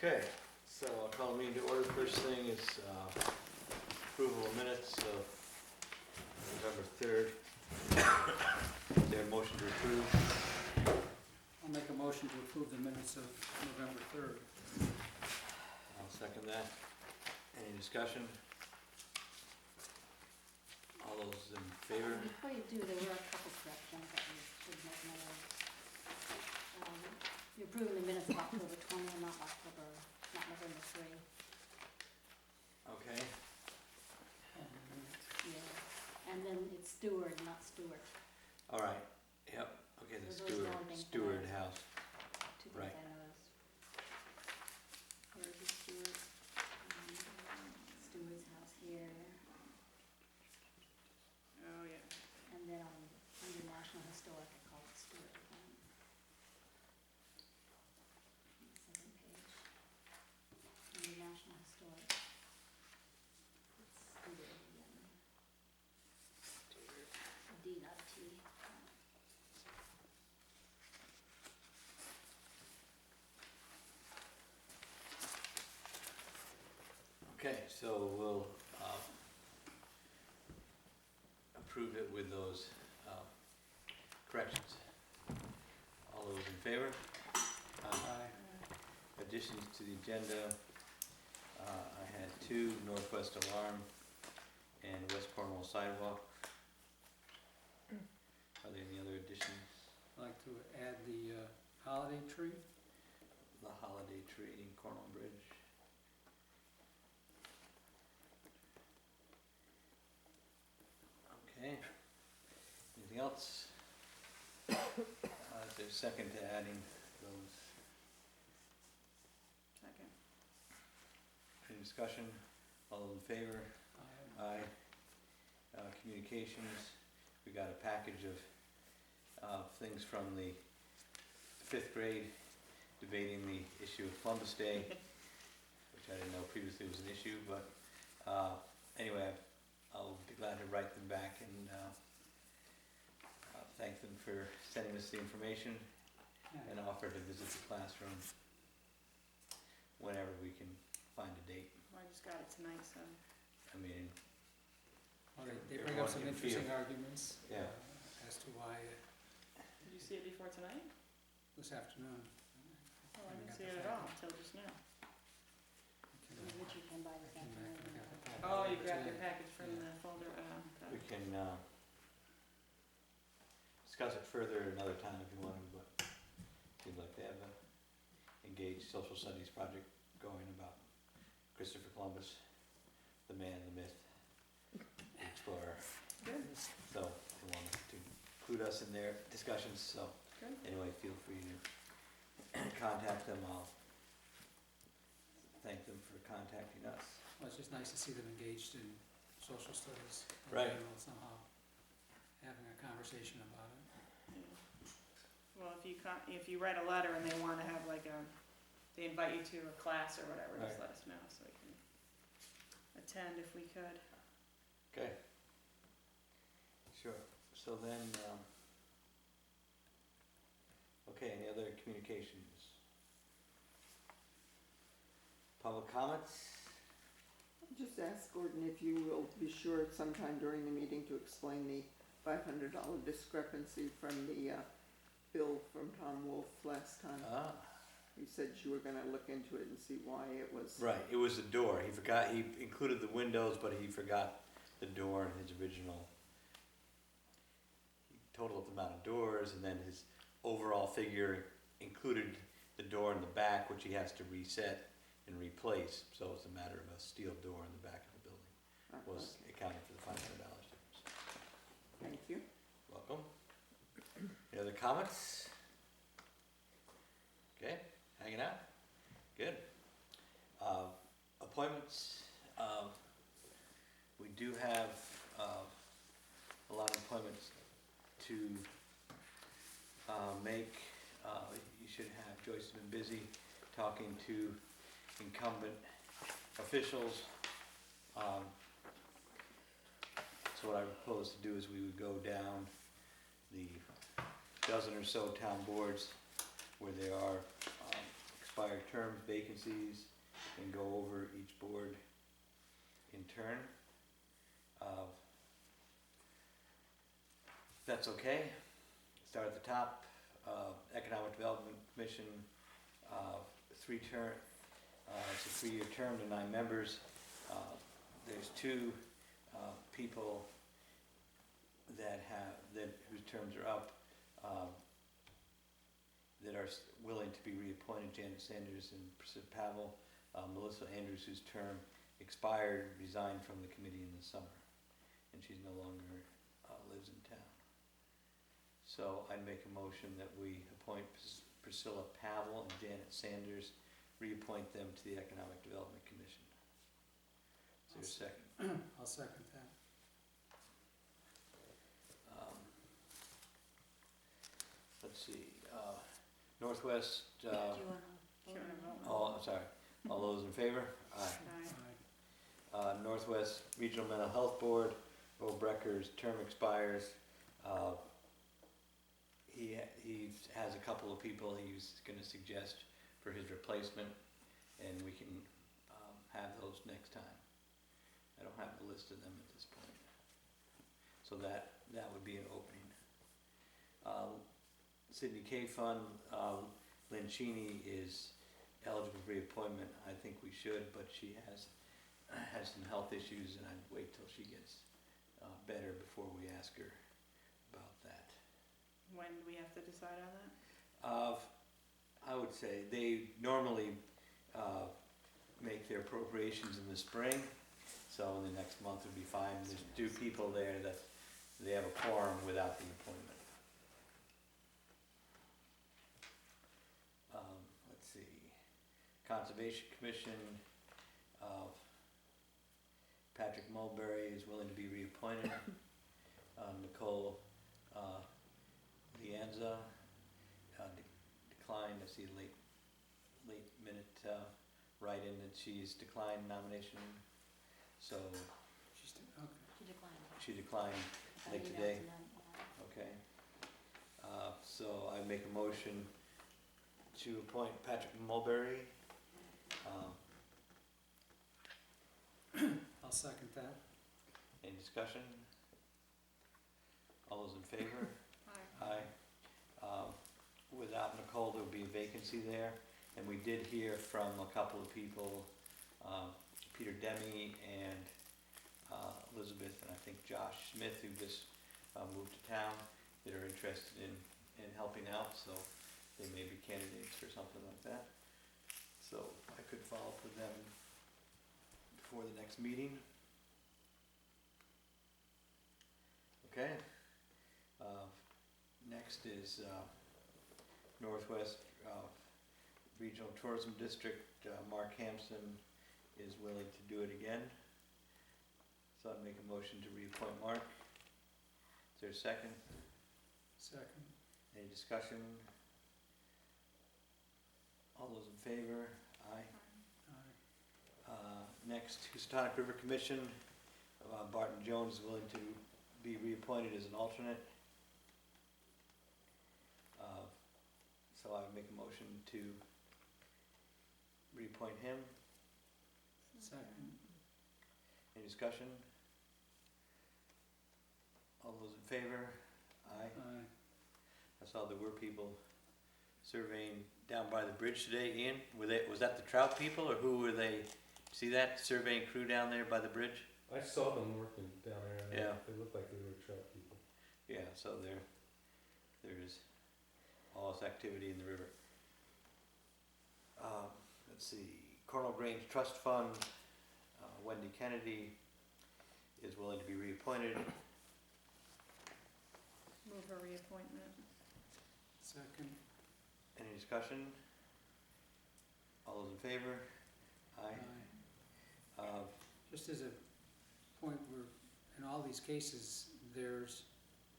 Okay, so I'll call the meeting to order. First thing is approval of minutes of November 3rd. Is there a motion to approve? I'll make a motion to approve the minutes of November 3rd. I'll second that. Any discussion? All those in favor? Before you do, there were a couple corrections that we should make note of. You're approving the minutes of October 20 and not November 3. Okay, Yeah. And then it's Stewart, not Stewart. all right, yep, okay, the So those are the only things Stewart that I- House. Two Right. things I noticed. Where is the Stewart? Stewart's house here, Oh, yeah. and then under National Historic, I call it Stewart again. On the second page. Under National Historic. It's Stewart again. D, not T. Okay, so we'll approve it with those corrections. All those in favor? Aye. Additions to the agenda, I had 2, Northwest Alarm and West Cornwall Sidewalk. Are there any other additions? I'd like to add the holiday tree. The holiday tree in Cornwall Bridge. Okay, anything else? Is there a second to adding those? Second. Any discussion? All those in favor? Aye. Aye. Communications, we got a package of things from the 5th grade debating the issue of Columbus Day, which I didn't know previously was an issue, but anyway, I'll be glad to write them back and thank them for sending us the information and offer to visit the classroom whenever we can find a date. Well, I just got it tonight, so. I mean, Well, they bring Everyone up some can interesting feel. arguments Yeah. as to why Did you see it before tonight? this afternoon. Oh, I didn't got see the it at fact. all until just now. Which you can buy this afternoon. Oh, you grabbed your package from the folder, okay. we can discuss it further another time if you want to, but it seems like they have an engaged social studies project going about Christopher Columbus, the man, the myth, the explorer. Good, So they wanted to include us in their discussions, so good. anyway, feel free to contact them. I'll thank them for contacting us. Well, it's just nice to see them engaged in social studies. in Right. general, somehow having a conversation about it. Yeah. Well, if you write a letter and they want to have like they invite you to a class or whatever, just Right. let us know so we can attend if we could. Okay. Sure. So then, okay, any other communications? Public comments? Just ask Gordon if you will be sure sometime during the meeting to explain the $500 discrepancy from the bill from Tom Wolf last time. You said you were gonna look into it and see why it was. Right, it was the door. He forgot, he included the windows, but he forgot the door in his original. He totaled up the amount of doors, and then his overall figure included the door in the back, which he has to reset and replace. So it's a matter of a steel door in the back of the building. Was Okay. accounted for the $500 difference. Thank you. Welcome. Any other comments? Okay, hanging out? Good. Appointments. We do have a lot of appointments to make. You should have, Joyce has been busy talking to incumbent officials. So what I propose to do is we would go down the dozen or so town boards where there are unexpired terms, vacancies, and go over each board in turn. That's okay. Start at the top. Economic Development Commission, it's a 3-year term to 9 members. There's 2 people whose terms are up, that are willing to be reappointed: Janet Sanders and Priscilla Pavel. Melissa Andrews, whose term expired, resigned from the committee in the summer, and she's no longer lives in town. So I'd make a motion that we appoint Priscilla Pavel and Janet Sanders, reappoint them to the Economic Development Commission. Is there a second? I'll second that. Let's see, Northwest, Do you wanna vote Sure, on that? I'm sorry, all those in favor? Aye. Aye. Northwest Regional Mental Health Board, Earl Brecker's term expires. He has a couple of people he's gonna suggest for his replacement, and we can have those next time. I don't have the list of them at this point. So that would be an opening. Sydney K Fund, Lynn Cheney is eligible for reappointment. I think we should, but she has some health issues, and I'd wait till she gets better before we ask her about that. When do we have to decide on that? I would say they normally make their appropriations in the spring, so in the next month would be fine. There's 2 people there that they have a quorum without the appointment. Let's see, Conservation Commission, Patrick Mulberry is willing to be reappointed. Nicole Lianza declined. I see a late minute write-in that she's declined nomination, so Okay. She declined. she declined I late emailed today. to them, Okay. So I make a motion to appoint Patrick Mulberry. I'll second that. Any discussion? All those in favor? Aye. Aye. Without Nicole, there would be a vacancy there, and we did hear from a couple of people, Peter Demi and Elizabeth, and I think Josh Smith, who just moved to town, that are interested in helping out, so they may be candidates for something like that. So I could follow up with them before the next meeting. Okay. Next is Northwest Regional Tourism District. Mark Hampson is willing to do it again. So I'd make a motion to reappoint Mark. Is there a second? Second. Any discussion? All those in favor? Aye. Aye. Next, Houstonic River Commission, Barton Jones is willing to be reappointed as an alternate. So I would make a motion to reappoint him. Second. Any discussion? All those in favor? Aye. Aye. I saw there were people surveying down by the bridge today. Ian, was that the trout people, or who were they? See that surveying crew down there by the bridge? I saw them working down there, and Yeah. they looked like they were trout people. Yeah, so there's all this activity in the river. Let's see, Cornwall Grange Trust Fund, Wendy Kennedy is willing to be reappointed. Move her reappointment. Second. Any discussion? All those in favor? Aye. Just as a point, in all these cases, there's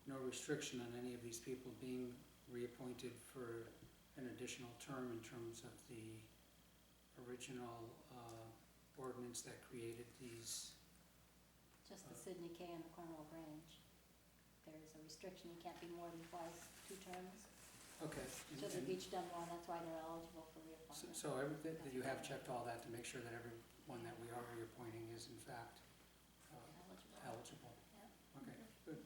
no restriction on any of these people being reappointed for an additional term in terms of the original ordinance that created these. Just the Sydney K and the Cornwall Grange. There's a restriction, you can't be more than twice, 2 terms. Okay. So they've each done one, that's why they're eligible for reappointment. So that you have checked all that to make sure that everyone that we are reappointing is in fact Eligible. eligible? Yeah. Okay, good.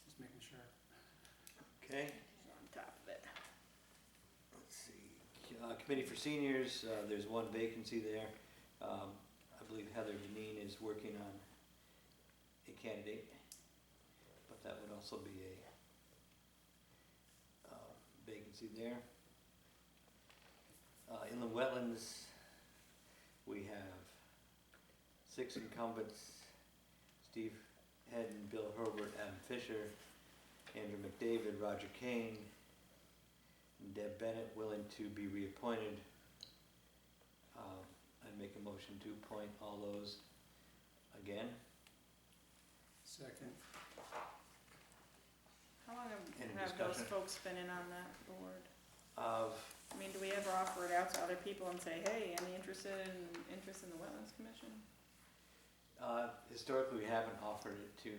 Just making sure. Okay, She's on top of it. let's see. Committee for Seniors, there's one vacancy there. I believe Heather Deneen is working on a candidate, but that would also be a vacancy there. Inland Wetlands, we have 6 incumbents: Steve Hedden, Bill Herbert, Adam Fisher, Andrew McDavid, Roger Kane, and Deb Bennett, willing to be reappointed. I'd make a motion to appoint all those again. Second. How long Any have those discussion? folks been in on that board? Of, I mean, do we ever offer it out to other people and say, hey, any interest in the Wetlands Commission? historically, we haven't offered it to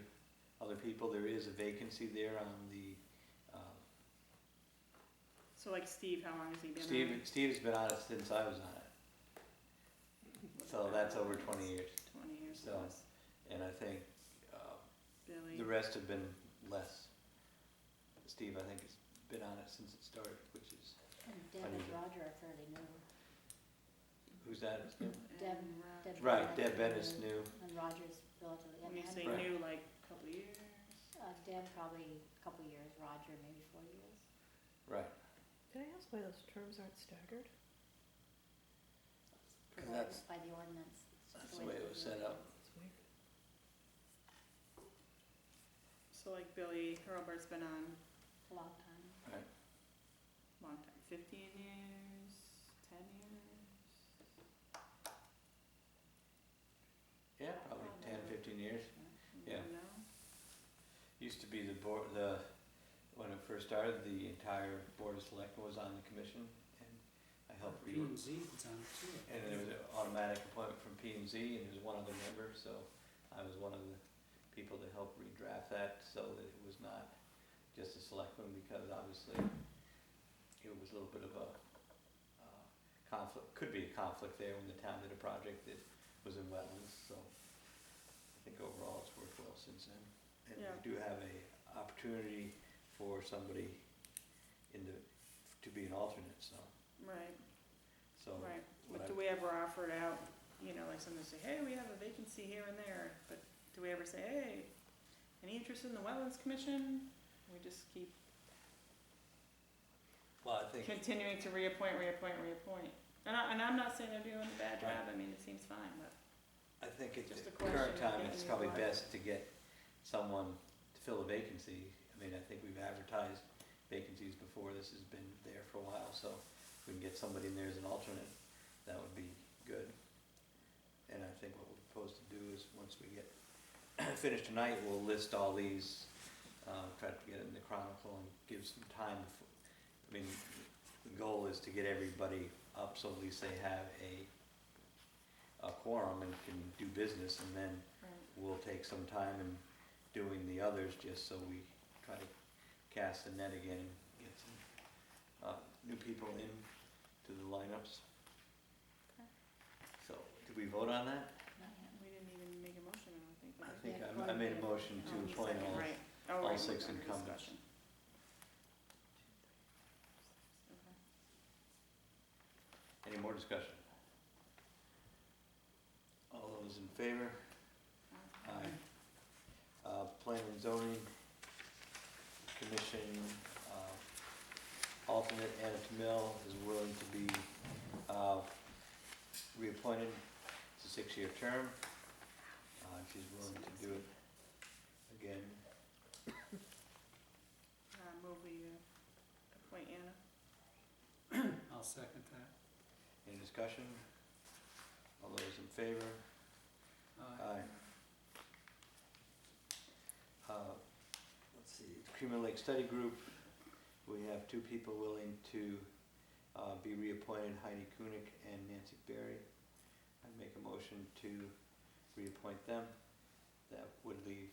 other people. There is a vacancy there on the, So like Steve, how long has he been on it? Steve's been on it since I was on it, so that's over 20 years. 20 years So, plus. and I think Billy. the rest have been less. Steve, I think, has been on it since it started, which is, And Deb and Roger are fairly new. who's that? Is new? Deb- And Roger. Deb- Right, Bennett Deb is Bennett's new. new, And Roger's relatively, When you and say Right. new, like a couple of years? Deb probably a couple years, Roger maybe 4 years. right. Can I ask why those terms aren't staggered? Provided that's- by the ordinance. It's That's just the way it was set up. It's weird. So like Billy Hurlbert's been on A long time. Right. a long time, 15 years, 10 years? Yeah, probably 10, 15 years. You Yeah. know? Used to be the board, when it first started, the entire Board of Selectmen was on the commission, and I helped P and Z is on it too. and there was an automatic appointment from P and Z, and there's one other member, so I was one of the people that helped redraft that, so that it was not just a selectman, because obviously it was a little bit of a conflict, could be a conflict there when the town did a project that was in wetlands, so I think overall it's worked well since then. And Yeah. we do have a opportunity for somebody to be an alternate, so, Right, right. what But I- do we ever offer it out, you know, like someone say, hey, we have a vacancy here and there, but do we ever say, hey, any interest in the Wetlands Commission? We just keep Well, I think, continuing to reappoint. And I'm not saying they're doing a bad job, Right. I mean, it seems fine, but I think at Just the a question current of time, getting it's you probably applied. best to get someone to fill a vacancy. I mean, I think we've advertised vacancies before, this has been there for a while, so if we can get somebody in there as an alternate, that would be good. And I think what we're supposed to do is, once we get finished tonight, we'll list all these, try to get it in the Chronicle and give some time before, I mean, the goal is to get everybody up, so at least they have a quorum and can do business, and then we'll take some time in doing the others, just so we try to cast the net again, and get some new people in to the lineups. Okay. So, did we vote on that? Not yet. we didn't even make a motion, I don't think. I did we? think Yeah, I made a motion Oh, to you appoint second, all. right. Oh, all right, 6 under incumbents. discussion. Okay. Any more discussion? All those in favor? Aye. Planning and zoning commission, alternate Anna Tamil is willing to be, reappointed. It's a 6-year term. She's willing to do it again. Move we appoint Anna. I'll second that. Any discussion? All those in favor? Aye. Let's see, Creamer Lake Study Group, we have 2 people willing to be reappointed, Heidi Kunick and Nancy Berry. I'd make a motion to reappoint them. That would leave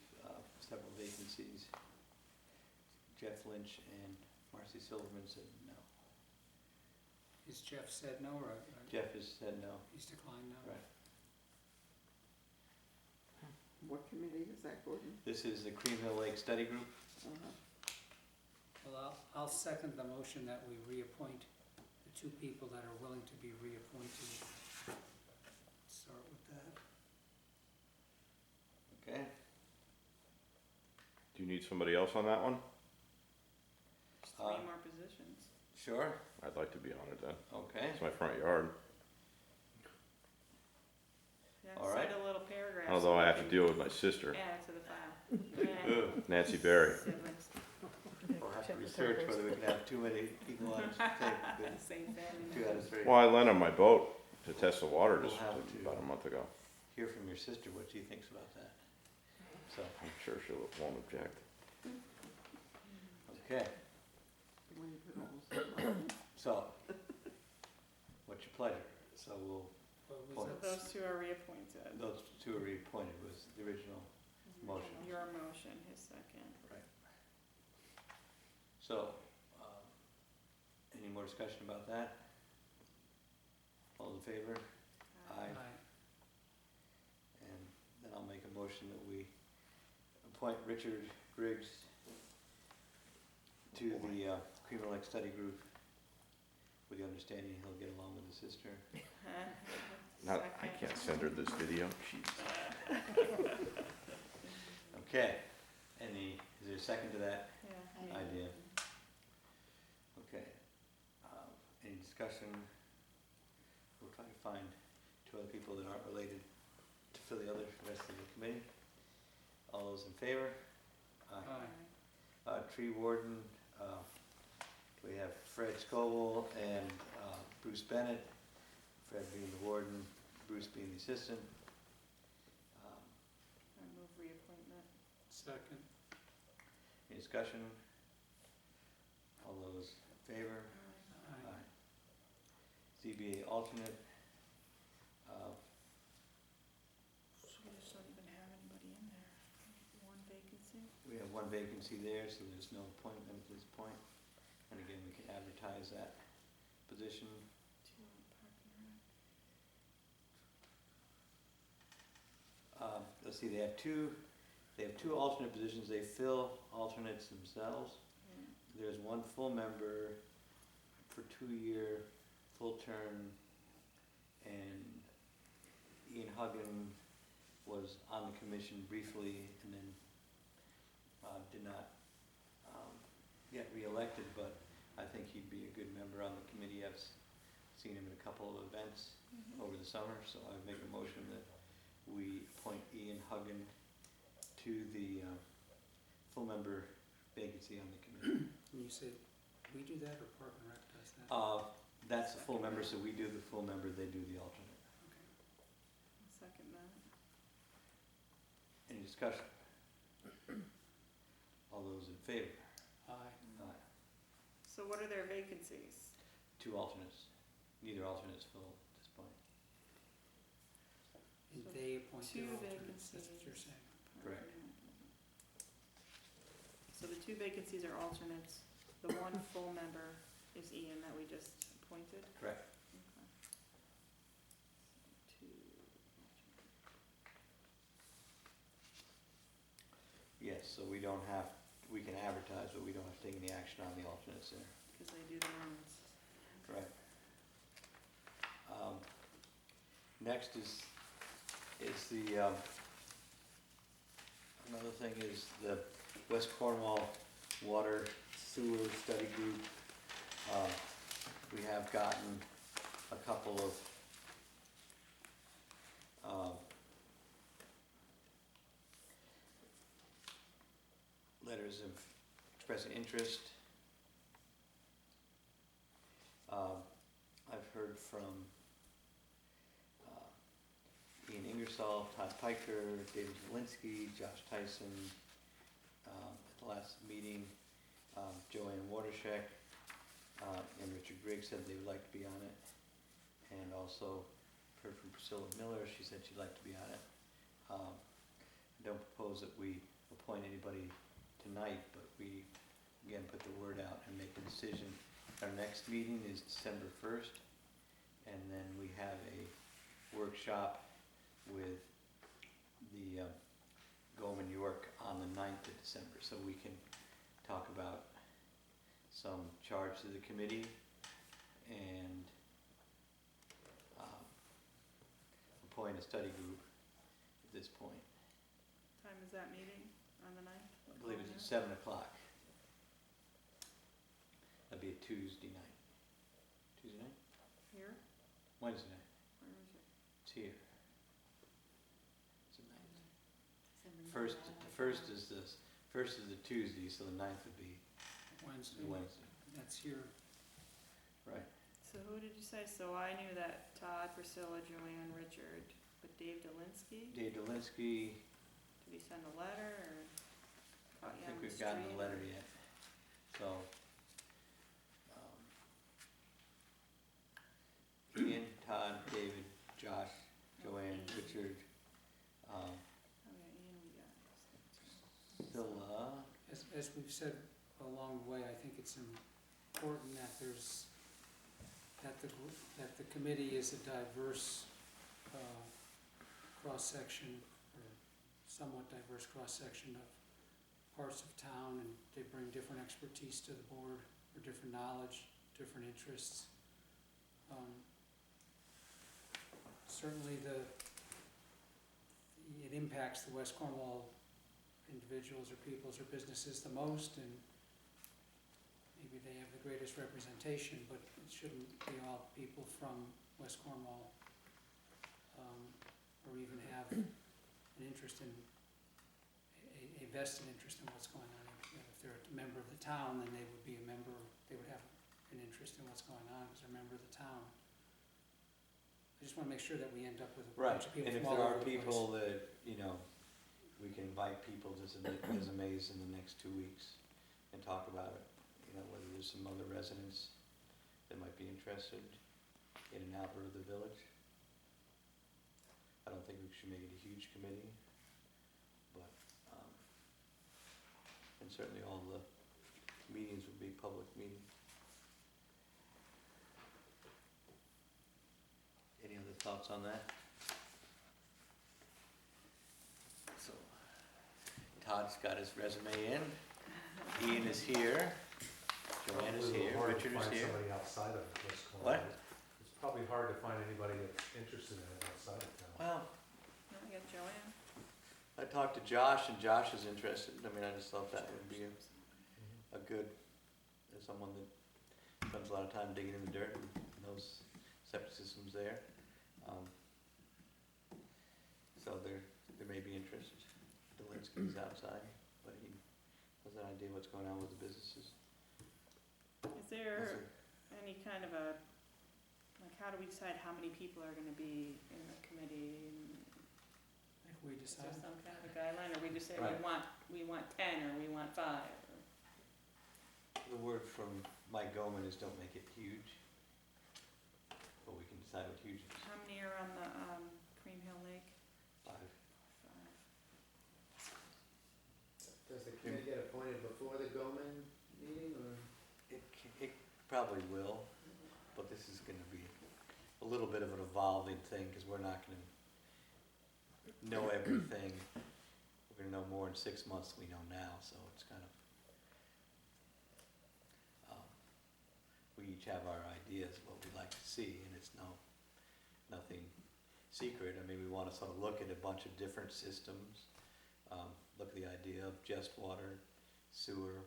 several vacancies, Jeff Lynch and Marcy Silverman said no. Is Jeff said no, or Jeff has said no. he's declined no? Right. What committee is that, Gordon? This is the Cream Hill Lake Study Group. Uh-huh. Well, I'll second the motion that we reappoint the two people that are willing to be reappointed. Start with that. Okay. Do you need somebody else on that one? Just 3 more positions. Sure. I'd like to be on it then. Okay. It's my front yard. Yeah, All right. cite a little paragraph. so Although I we have to can deal with my sister, Add it to the file. Yeah. Ooh. Nancy Berry. Siblings. We'll have to Check with research her whether we can have too many people on tape. Same family. 2 out of 3. Well, I lent her my boat to test the water just We'll have to- about a month ago. Hear from your sister what she thinks about that. So, I'm sure she won't object. okay. The way you put all those- So, what's your pleasure? So we'll, What So was those that? 2 are reappointed. those 2 are reappointed was the original motion. Your motion, his second. Right. So, any more discussion about that? All in favor? Aye. And then I'll make a motion that we appoint Richard Griggs to the Cream Hill Lake Study Group with the understanding he'll get along with his sister. Not, I can't send her this video. She's Okay, is there a second to that Yeah. idea? Okay, any discussion? We'll try to find 2 other people that aren't related to fill the rest of the committee. All those in favor? Aye. Tree warden, we have Fred Scoville and Bruce Bennett. Fred being the warden, Bruce being the assistant. I move reappointment. Second. Any discussion? All those in favor? Aye. ZBA alternate, So we just don't even have anybody in there. 1 vacancy. we have 1 vacancy there, so there's no appointment at this point. And again, we can advertise that position. 2 on Park and Rec. Let's see, they have two alternate positions, they fill alternates themselves. Yeah. There's 1 full member for 2-year, full term, and Ian Huggan was on the commission briefly and then did not get reelected, but I think he'd be a good member on the committee. I've seen him at a couple of events over the summer, so I make a motion that we appoint Ian Huggan to the full member vacancy on the committee. And you said we do that, or Park and Rec does that? That's a full member, so we do the full member, they do the alternate. I'll second that. Any discussion? All those in favor? Aye. Aye. So what are their vacancies? 2 alternates, neither alternate's full at this point. And So they appoint their 2 alternates, that's what you're vacancies. saying. Correct. So the 2 vacancies are alternates. The 1 full member is Ian that we just appointed. Correct. Okay. So 2 alternates. Yes, so we don't have, we can advertise, but we don't have to take any action on the alternates there. Because they do the rounds. Correct. Next is the, another thing is the West Cornwall Water Sewer Study Group. We have gotten a couple of letters of expressing interest. I've heard from Ian Ingersoll, Todd Piker, David Zielinski, Josh Tyson. At the last meeting, Joanne Watershek and Richard Griggs said they would like to be on it. And also heard from Priscilla Miller, she said she'd like to be on it. I don't propose that we appoint anybody tonight, but we, again, put the word out and make the decision. Our next meeting is December 1st, and then we have a workshop with the Goldman York on the 9th of December, so we can talk about some charge to the committee and appoint a study group at this point. Time is that meeting on the 9th? I believe it's at 7 o'clock. That'd be a Tuesday night. Tuesday night? Here? Wednesday night. Where is it? It's here. It's the 9th. December First is the Tuesday, so the 9th would be Wednesday, the Wednesday. that's here. Right. So who did you say? So I knew that Todd, Priscilla, Joanne, Richard, but Dave Delinsky? Dave Delinsky, Did he send a letter or I caught you think on the we've gotten street? the letter yet. So, Ian, Todd, David, Josh, Joanne, Richard, Oh yeah, Ian, we got. Phil, As we've said along the way, I think it's important that that the committee is a diverse cross-section, or somewhat diverse cross-section of parts of town, and they bring different expertise to the board, or different knowledge, different interests. Certainly it impacts the West Cornwall individuals or peoples or businesses the most, and maybe they have the greatest representation, but it shouldn't be all people from West Cornwall, or even have an interest in, a vested interest in what's going on. If they're a member of the town, then they would be a member, they would have an interest in what's going on because they're a member of the town. I just wanna make sure that we end up with a right, bunch of people and if from all there over are the place. people that, we can invite people to submit resumes in the next 2 weeks and talk about it, whether there's some other residents that might be interested in an outlet of the village. I don't think we should make it a huge committee, but, and certainly all the meetings would be public meetings. Any other thoughts on that? So, Todd's got his resume in, Ian is here, Joanne is Probably a here, little hard to Richard is find here. somebody outside of West Cornwall. What? It's probably hard to find anybody that's interested in it outside of town. Well, No, we got Joanne. I talked to Josh, and Josh is interested. I just thought that would be a good, as someone that spends a lot of time digging in the dirt and knows septic systems there. So there may be interest. Delinsky's outside, but he has an idea what's going on with the businesses. Is there any kind of a, like, how do we decide how many people are gonna be in the committee? If we Is there decide, some kind of a guideline, or we just say Right. we want 10, or we want 5? The word from Mike Goman is don't make it huge, but we can decide what huge is. How many are on the, Cream Hill Lake? 5. 5. Does the committee get appointed before the Goman meeting, or? It probably will, but this is gonna be a little bit of an evolving thing, because we're not gonna know everything. We're gonna know more in 6 months than we know now, so it's kind of, we each have our ideas of what we'd like to see, and it's nothing secret. We wanna sort of look at a bunch of different systems, look at the idea of just water, sewer,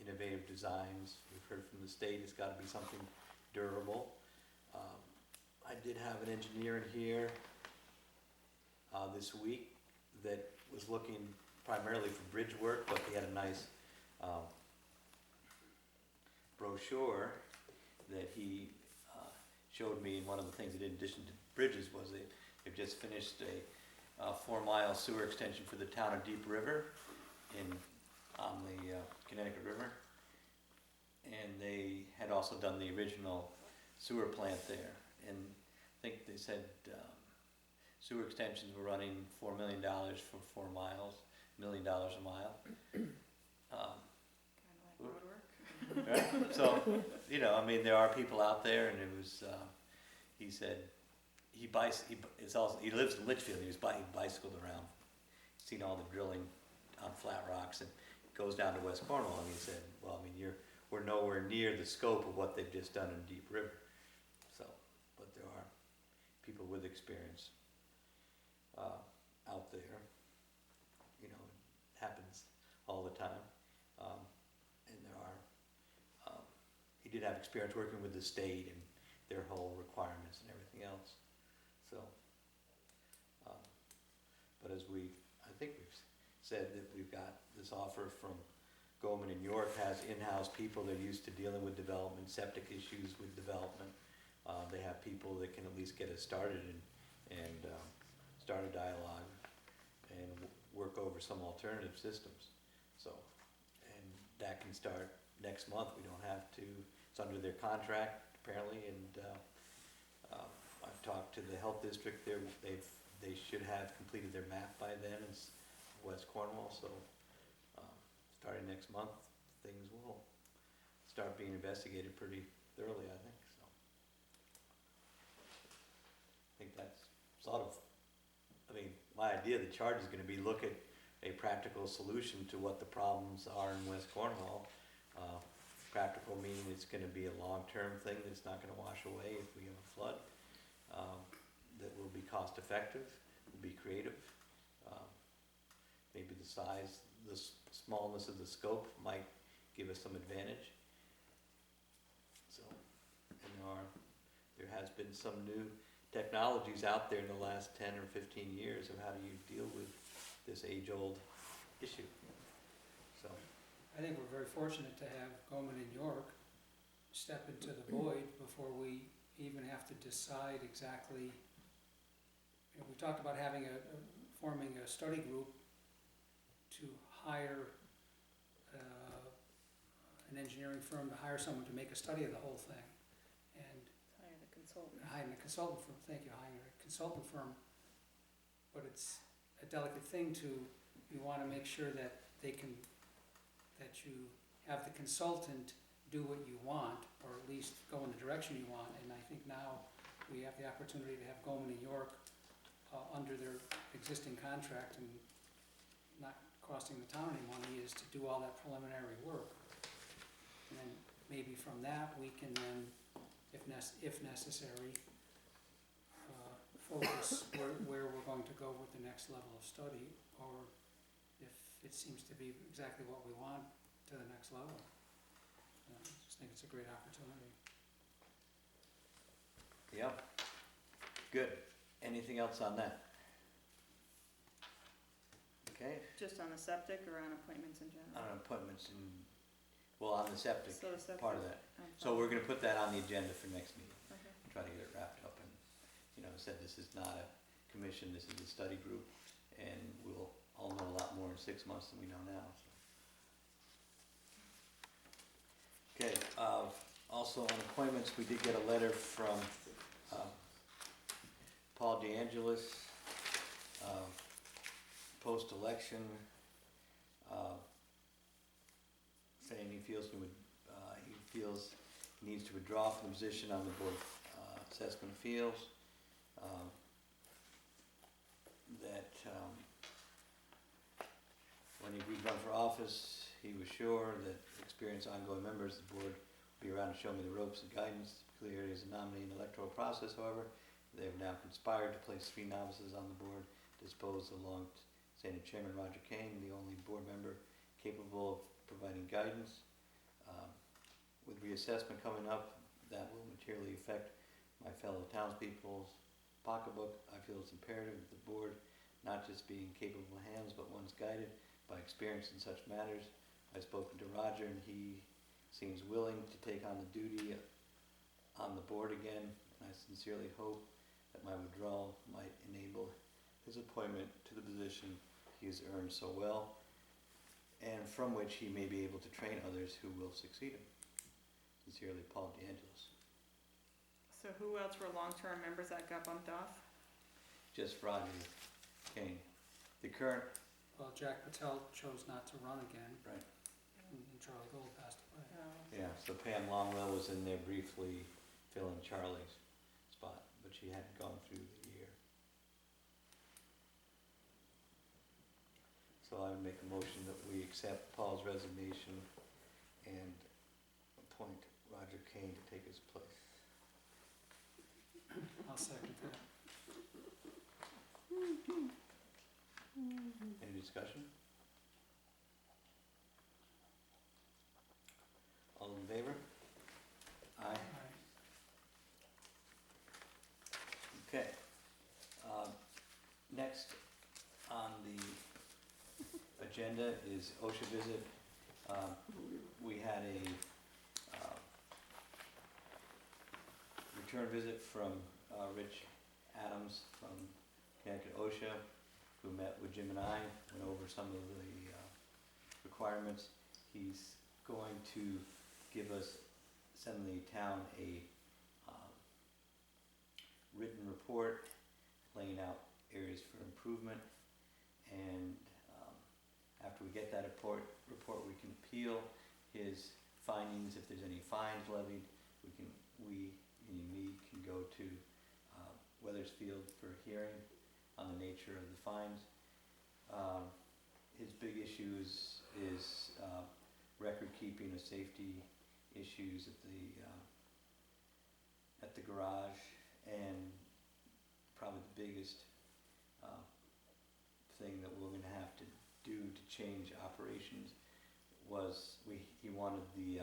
innovative designs. We've heard from the state it's gotta be something durable. I did have an engineer in here this week that was looking primarily for bridge work, but he had a nice brochure that he showed me. And one of the things that in addition to bridges was they've just finished a 4-mile sewer extension for the town of Deep River on the Connecticut River. And they had also done the original sewer plant there. And I think they said sewer extensions were running $4 million for 4 miles, $1 million a mile. Kinda like road work? Right? So, you know, I mean, there are people out there, and it was, he said, he lives in Litchfield, he bicycled around, seen all the drilling on flat rocks, and goes down to West Cornwall, and he said, well, I mean, we're nowhere near the scope of what they've just done in Deep River. So, but there are people with experience out there, you know, it happens all the time. And there are, he did have experience working with the state and their whole requirements and everything else. So, but as I think we've said that we've got this offer from Goldman and York has in-house people that are used to dealing with development, septic issues with development. They have people that can at least get us started and start a dialogue and work over some alternative systems. So, and that can start next month. We don't have to, it's under their contract apparently, and I've talked to the health district there. They should have completed their map by then. It's West Cornwall, so starting next month, things will start being investigated pretty thoroughly, I think. So I think that's sort of, I mean, my idea of the charge is going to be look at a practical solution to what the problems are in West Cornwall. Practical meaning it's going to be a long-term thing that's not going to wash away if we have a flood. That will be cost-effective, will be creative. Maybe the size, the smallness of the scope might give us some advantage. So, and there has been some new technologies out there in the last 10 or 15 years of how do you deal with this age-old issue. So, I think we're very fortunate to have Goldman and York step into the void before we even have to decide exactly. You know, we talked about forming a study group to hire an engineering firm to hire someone to make a study of the whole thing, and Hire the consultant. hiring a consultant firm. Thank you, hiring a consultant firm. But it's a delicate thing you want to make sure that you have the consultant do what you want, or at least go in the direction you want. And I think now we have the opportunity to have Goldman and York under their existing contract and not costing the town any money, is to do all that preliminary work. And then maybe from that we can then, if necessary, focus where we're going to go with the next level of study, or if it seems to be exactly what we want, to the next level. I just think it's a great opportunity. yeah, good. Anything else on that? Okay, Just on the septic or on appointments in general? on appointments and, well, on the septic, So the septic. part of that. I'm So fine. we're gonna put that on the agenda for next meeting. Okay. Try to get it wrapped up, and, you know, said this is not a commission, this is a study group, and we'll all know a lot more in 6 months than we know now, so. Okay, also on appointments, we did get a letter from, Paul DeAngelis, post-election, saying he feels he needs to withdraw from the position on the Board of Assessment Appeals. That when he agreed to run for office, he was sure that experienced ongoing members of the board would be around to show me the ropes and guidance, clear areas of nominating and electoral process. However, they have now conspired to place 3 novices on the board, disposed along saying Chairman Roger Kane, the only board member capable of providing guidance. With reassessment coming up, that will materially affect my fellow townspeople's pocketbook. I feel it's imperative that the board not just be in capable hands, but one's guided by experience in such matters. I've spoken to Roger, and he seems willing to take on the duty on the board again, and I sincerely hope that my withdrawal might enable his appointment to the position he has earned so well, and from which he may be able to train others who will succeed him. Sincerely, Paul DeAngelis. So who else were long-term members that got bumped off? Just Roger Kane. The current, Well, Jack Patel chose not to run again, right, and Charlie Gold passed away. Oh. yeah, so So Pam Longwell was in there briefly filling Charlie's spot, but she hadn't gone through the year. So I would make a motion that we accept Paul's resignation and appoint Roger Kane to take his place. I'll second that. Any discussion? All in favor? Aye. Okay. Next on the agenda is OSHA visit. We had a return visit from Rich Adams from Connecticut OSHA, who met with Jim and I, went over some of the requirements. He's going to send the town a written report laying out areas for improvement, and after we get that report we can appeal his findings. If there's any fines levied, we can go to Weathersfield for a hearing on the nature of the fines. His big issue is record keeping of safety issues at the garage, and probably the biggest thing that we're gonna have to do to change operations was he wanted the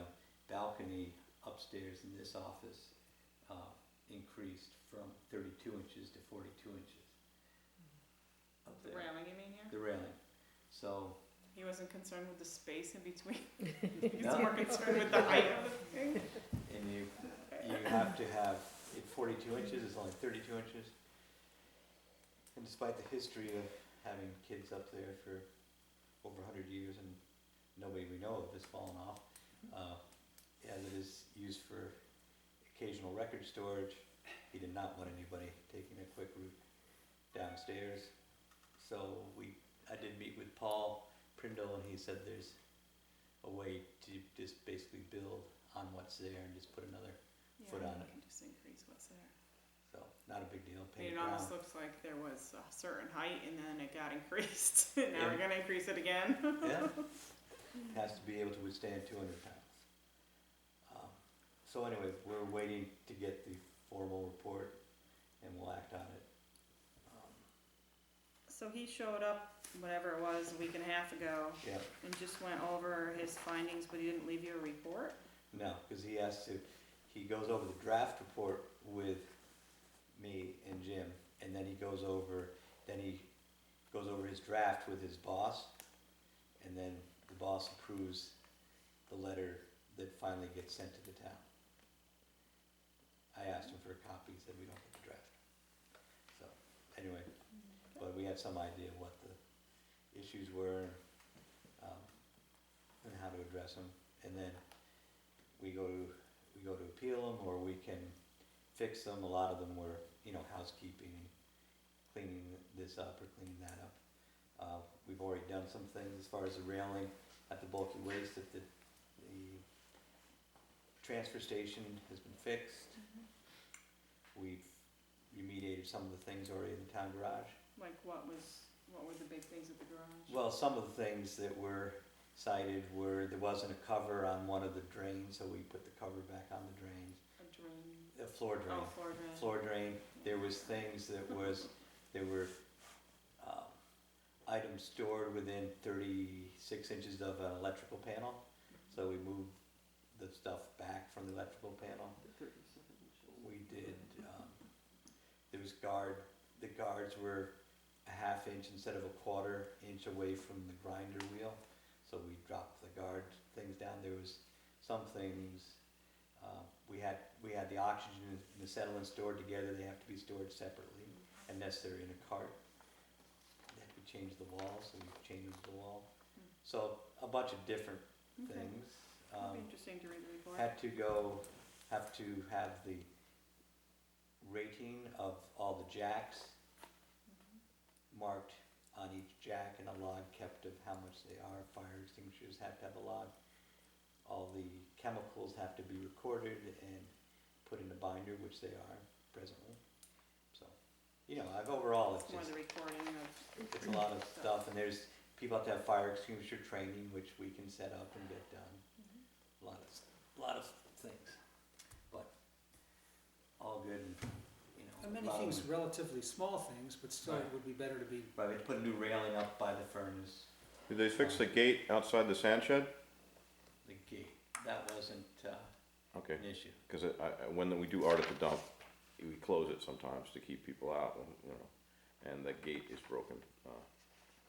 balcony upstairs in this office increased from 32 inches to 42 inches. Up The there. railing, you mean, here? The railing. So, He wasn't concerned with the space in between? He's No. more concerned with the height of the thing? and you have to have, at 42 inches, it's only 32 inches. And despite the history of having kids up there for over 100 years and nobody we know of has fallen off, as it is used for occasional record storage, he did not want anybody taking a quick route downstairs. So I did meet with Paul Prindle, and he said there's a way to just basically build on what's there and just put another foot on Yeah, it. you can just increase what's there. So, not a big deal, I mean, paint it brown. almost looks like there was a certain height and then it got increased, and now Yeah. we're gonna increase it again. Yeah, has to be able to withstand 200 pounds. So anyway, we're waiting to get the formal report, and we'll act on it. So he showed up, whatever it was, a week and a half ago, Yeah, and just went over his findings, but he didn't leave you a report? no, because he goes over the draft report with me and Jim, and then he goes over his draft with his boss, and then the boss approves the letter that finally gets sent to the town. I asked him for a copy, he said we don't get the draft. So, anyway, but we had some idea what the issues were, and how to address them, and then we go to appeal them, or we can fix them. A lot of them were, housekeeping and cleaning this up or cleaning that up. We've already done some things as far as the railing at the bulky waste, that the transfer station has been fixed. We've remediated some of the things already in the town garage. Like what were the big things at the garage? Well, some of the things that were cited were there wasn't a cover on one of the drains, so we put the cover back on the drains. A drain? A floor drain. Oh, floor drain. Floor drain. There was things there were items stored within 36 inches of an electrical panel, so we moved the stuff back from the electrical panel. The 37 inches. We did, there was the guards were a half inch instead of a quarter inch away from the grinder wheel, so we dropped the guard things down. There was some things, we had the oxygen and the acetylene stored together. They have to be stored separately unless they're in a cart. Then we changed the wall, so we changed the wall. So a bunch of different Okay. things. It'd be interesting to read the report. Have to have the rating of all the jacks marked on each jack, and a log kept of how much they are. Fire extinguishers have to have a log. All the chemicals have to be recorded and put in a binder, which they are presently. So, you know, overall, it's More just, the recording of, it's a lot of stuff, and there's, people have to have fire extinguisher training, which we can set up and get done. A lot of things, but all good, and, you know. And many a lot of things, them- relatively small things, but still it Right. would be better to be, Right, we had to put a new railing up by the furnace, Did they fix the gate outside the sand shed? the gate, that wasn't, Okay, an issue. because when we do art at the dump, we close it sometimes to keep people out, you know, and the gate is broken, on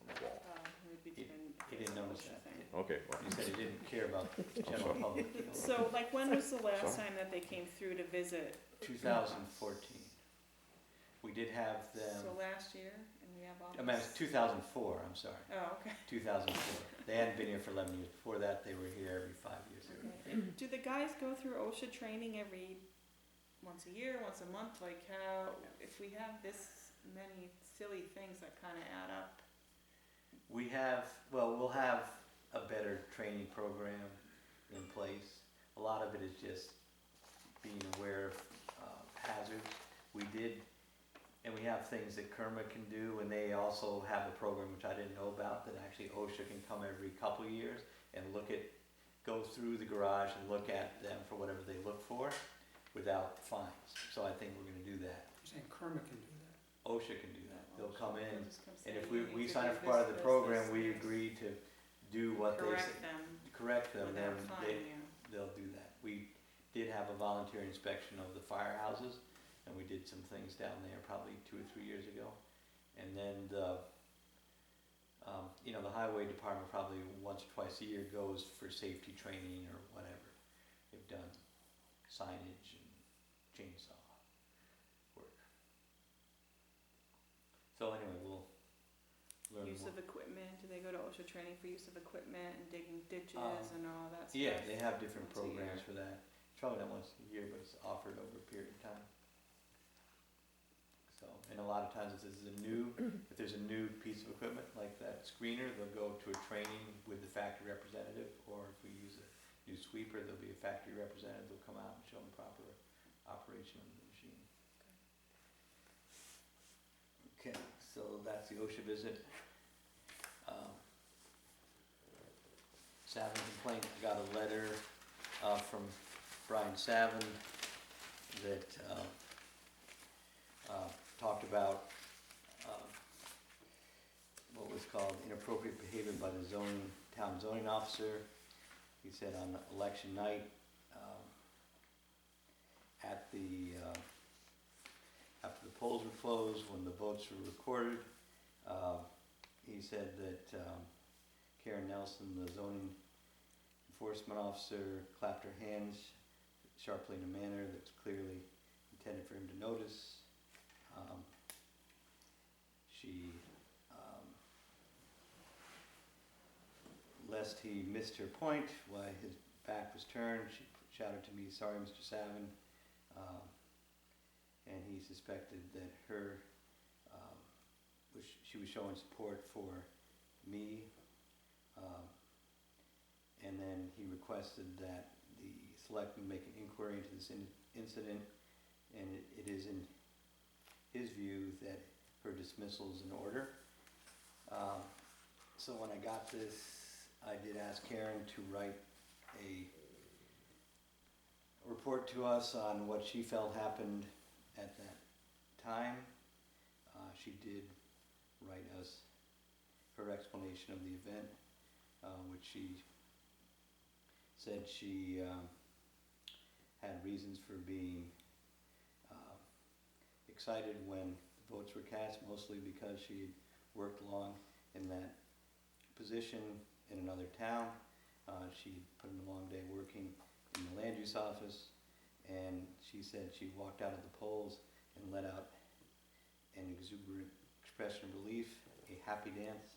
the wall. we'd be He- doing. he didn't notice that. thing. Okay, well, He said he didn't care about the general sorry. public, you know. So, like, when was the last Sorry? time that they came through to visit? 2014. We did have So them, last year, and we have all. I mean, it's 2004, I'm sorry, Oh, okay. 2004. They hadn't been here for 11 years. Before that, they were here every 5 years. And do the guys go through OSHA training once a year, once a month? Like how, if we have this many silly things that kind of add up? We have, well, we'll have a better training program in place. A lot of it is just being aware of hazards. We did, and we have things that Kerma can do, and they also have a program which I didn't know about, that actually OSHA can come every couple of years and go through the garage and look at them for whatever they look for without fines. So I think we're gonna do that. you're saying Kerma can do that. OSHA can do that. They'll come in, They'll just come and say, if "You we need to sign do up for part of this, the this, program, this, we this." agree to do what they say. Correct them Correct them, then without they, fining you. they'll do that. We did have a volunteer inspection of the firehouses, and we did some things down there probably 2 or 3 years ago. And then the highway department probably once or twice a year goes for safety training or whatever. They've done signage and chainsaw work. So anyway, we'll learn Use more. of equipment, do they go to OSHA training for use of equipment and digging ditches and all that stuff? Yeah, they have different once a year. programs for that. It's probably not once a year, but it's offered over a period of time. So, and a lot of times if there's a new piece of equipment like that screener, they'll go to a training with the factory representative, or if we use a new sweeper, there'll be a factory representative, they'll come out and show them proper operation of the machine. Okay, so that's the OSHA visit. Savin complaint, I got a letter from Brian Savin that talked about what was called inappropriate behavior by the town zoning officer. He said on election night, after the polls were closed, when the votes were recorded, he said that Karen Nelson, the zoning enforcement officer, clapped her hands sharply in a manner that's clearly intended for him to notice. She, lest he missed her point while his back was turned, she shouted to me, "Sorry, Mr. Savin," and he suspected that she was showing support for me, and then he requested that the selectmen make an inquiry into this incident, and it is in his view that her dismissal is in order. So when I got this, I did ask Karen to write a report to us on what she felt happened at that time. She did write us her explanation of the event, which she said she had reasons for being excited when the votes were cast, mostly because she had worked long in that position in another town. She put in a long day working in the land use office, and she said she walked out of the polls and let out an exuberant expression of relief, a happy dance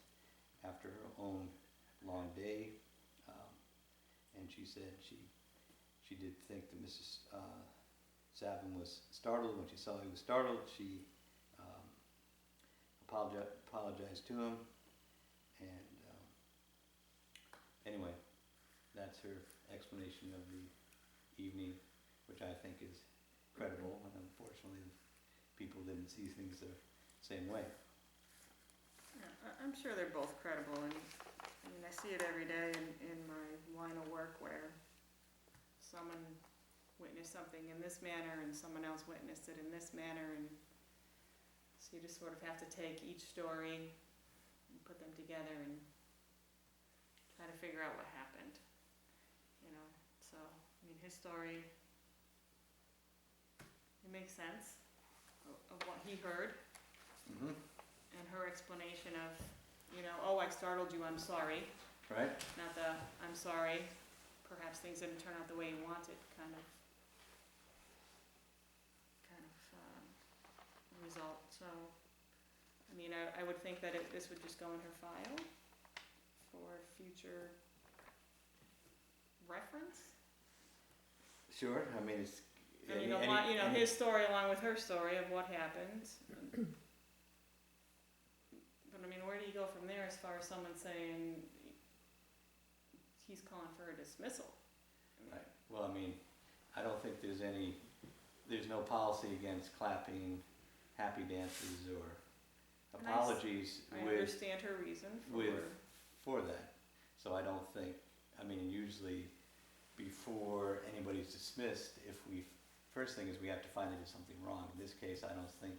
after her own long day. And she said she did think that Mrs. Savin was startled. When she saw he was startled, she apologized to him, and anyway, that's her explanation of the evening, which I think is credible, and unfortunately, people didn't see things the same way. Yeah, I'm sure they're both credible, and, I mean, I see it every day in my line of work where someone witnessed something in this manner and someone else witnessed it in this manner, and so you just sort of have to take each story and put them together and try to figure out what happened, you know, so, I mean, his story, it makes sense of what he heard, Mm-hmm. and her explanation of, you know, oh, I startled you, I'm sorry, Right? not the, I'm sorry, perhaps things didn't turn out the way you wanted, kind of result, so, I mean, I would think that this would just go in her file for future reference. Sure, I mean, it's. I mean, his story along with her story of what happened. But I mean, where do you go from there as far as someone saying he's calling for a dismissal? Right, well, I mean, I don't think there's no policy against clapping, happy dances, or And apologies I with, understand her reason for that. So I don't think, I mean, usually before anybody's dismissed, first thing is we have to find that there's something wrong. In this case, I don't think,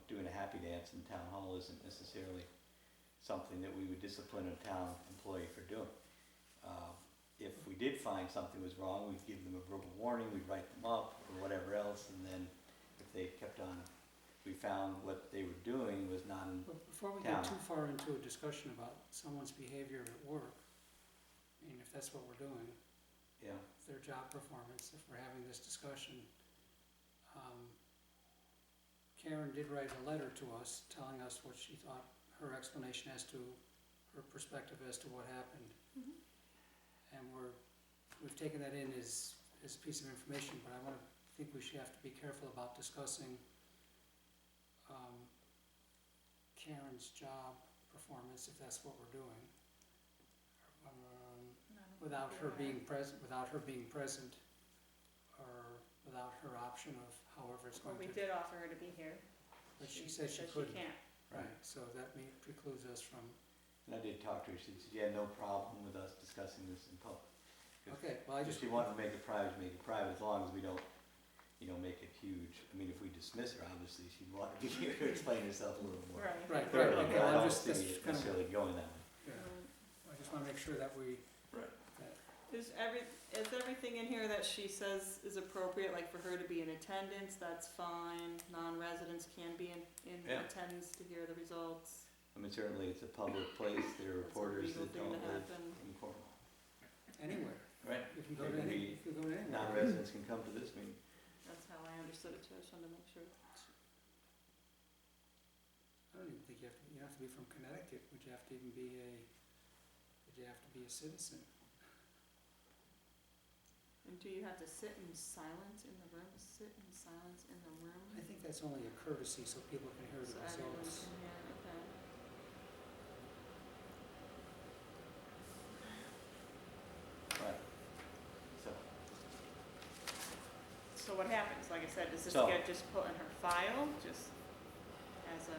doing a happy dance in town hall isn't necessarily something that we would discipline a town employee for doing. If we did find something was wrong, we'd give them a verbal warning, we'd write them up, or whatever else, and then if they kept on, we found what they were doing was not in But before we town. get too far into a discussion about someone's behavior at work, I mean, if that's what we're doing, Yeah, their job performance, if we're having this discussion, Karen did write a letter to us telling us what she thought, her explanation as to, her perspective as to what happened. Mhm. And we've taken that in as a piece of information, but I think we should have to be careful about discussing Karen's job performance, if that's what we're doing. Without her being present, or without her option of however it's Well, going we to. did offer her to be here. But she said she couldn't. can't. Right, so that precludes us from, and I did talk to her, she said she had no problem with us discussing this in public. okay, well, I If just. she wanted to make it private, make it private, as long as we don't, make it huge. I mean, if we dismiss her, obviously, she'd want to be here to explain herself a little more Right, thoroughly, okay, but I I'm don't just, see that's it kind of, necessarily going that way. I just wanna make sure that we. Right. Is everything in here that she says is appropriate, like for her to be in attendance, that's fine, non-residents can be in Yeah. attendance to hear the results. I mean, certainly it's a public place, there are That's a reporters legal that thing don't to live happen. in Cornwall. Anywhere, Right. you can go They to can any, be you can go to anywhere. Non-residents can come to this meeting. That's how I understood it too, I just wanted to make sure. I don't even think you have to be from Connecticut, would you have to even be a citizen? And do you have to sit in silence in the room, I think that's only a courtesy so people can hear so the everyone results. can hear, okay. Right. So, So what happens, like I said, does this So- get just put in her file, just as a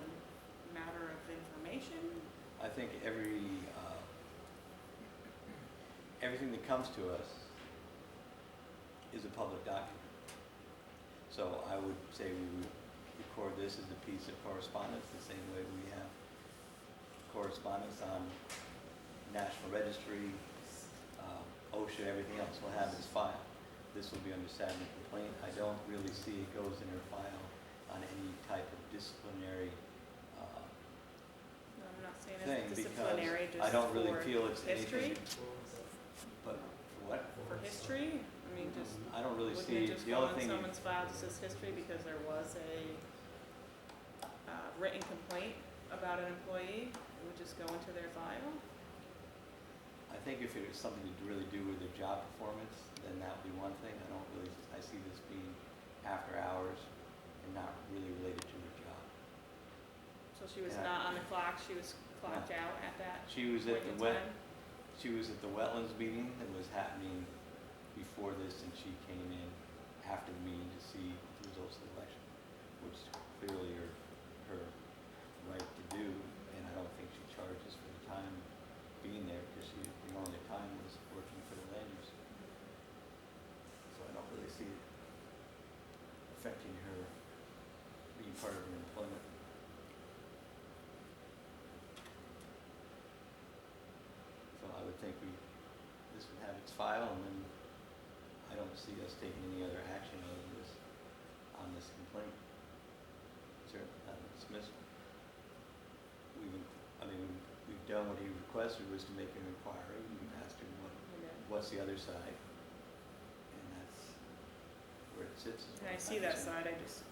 matter of information? I think everything that comes to us is a public document. So I would say we would record this as a piece of correspondence, the same way we have correspondence on National Registry, OSHA, everything else we'll have in this file. This will be under Saturday complaint. I don't really see it goes in her file on any type of disciplinary No, I'm not saying thing, it's because disciplinary, just I don't really for feel it's history, anything. But, what? for history, I mean, just, I don't really wouldn't see, it just the go only on thing, someone's file that says history because there was a written complaint about an employee? It would just go into their file? I think if it was something to really do with their job performance, then that would be one thing. I see this being after hours and not really related to their job. So she was Yeah. not on the clock, she was clocked out at that She was point at in the time? she was at the wetlands meeting that was happening before this, and she came in after the meeting to see the results of the election, which clearly are her right to do, and I don't think she charges for the time being there, because the only time was working for the land use. So I don't really see it affecting her being part of her employment. So I would think this would have its file, and then I don't see us taking any other action other than this, on this complaint. Certainly not dismissal. We've done what he requested, was to make an inquiry, and we've asked him what's the other side, and that's where it sits. And I see that side, I just,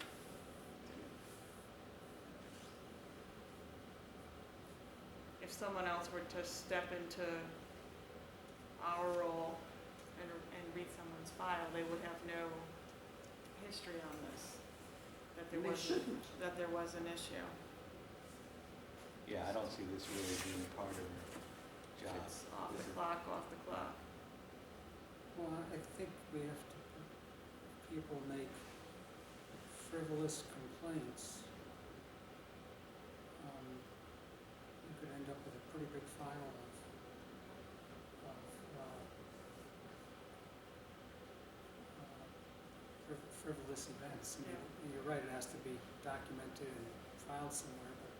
if someone else were to step into our role and read someone's file, they would have no history on this, that there They was, shouldn't. that there was an issue. Yeah, I don't see this really being part of her job. It's off This the is- clock, off the clock. Well, I think we have to, people make frivolous complaints. You could end up with a pretty big file of frivolous events. I mean, you're right, it has to be documented and filed somewhere, but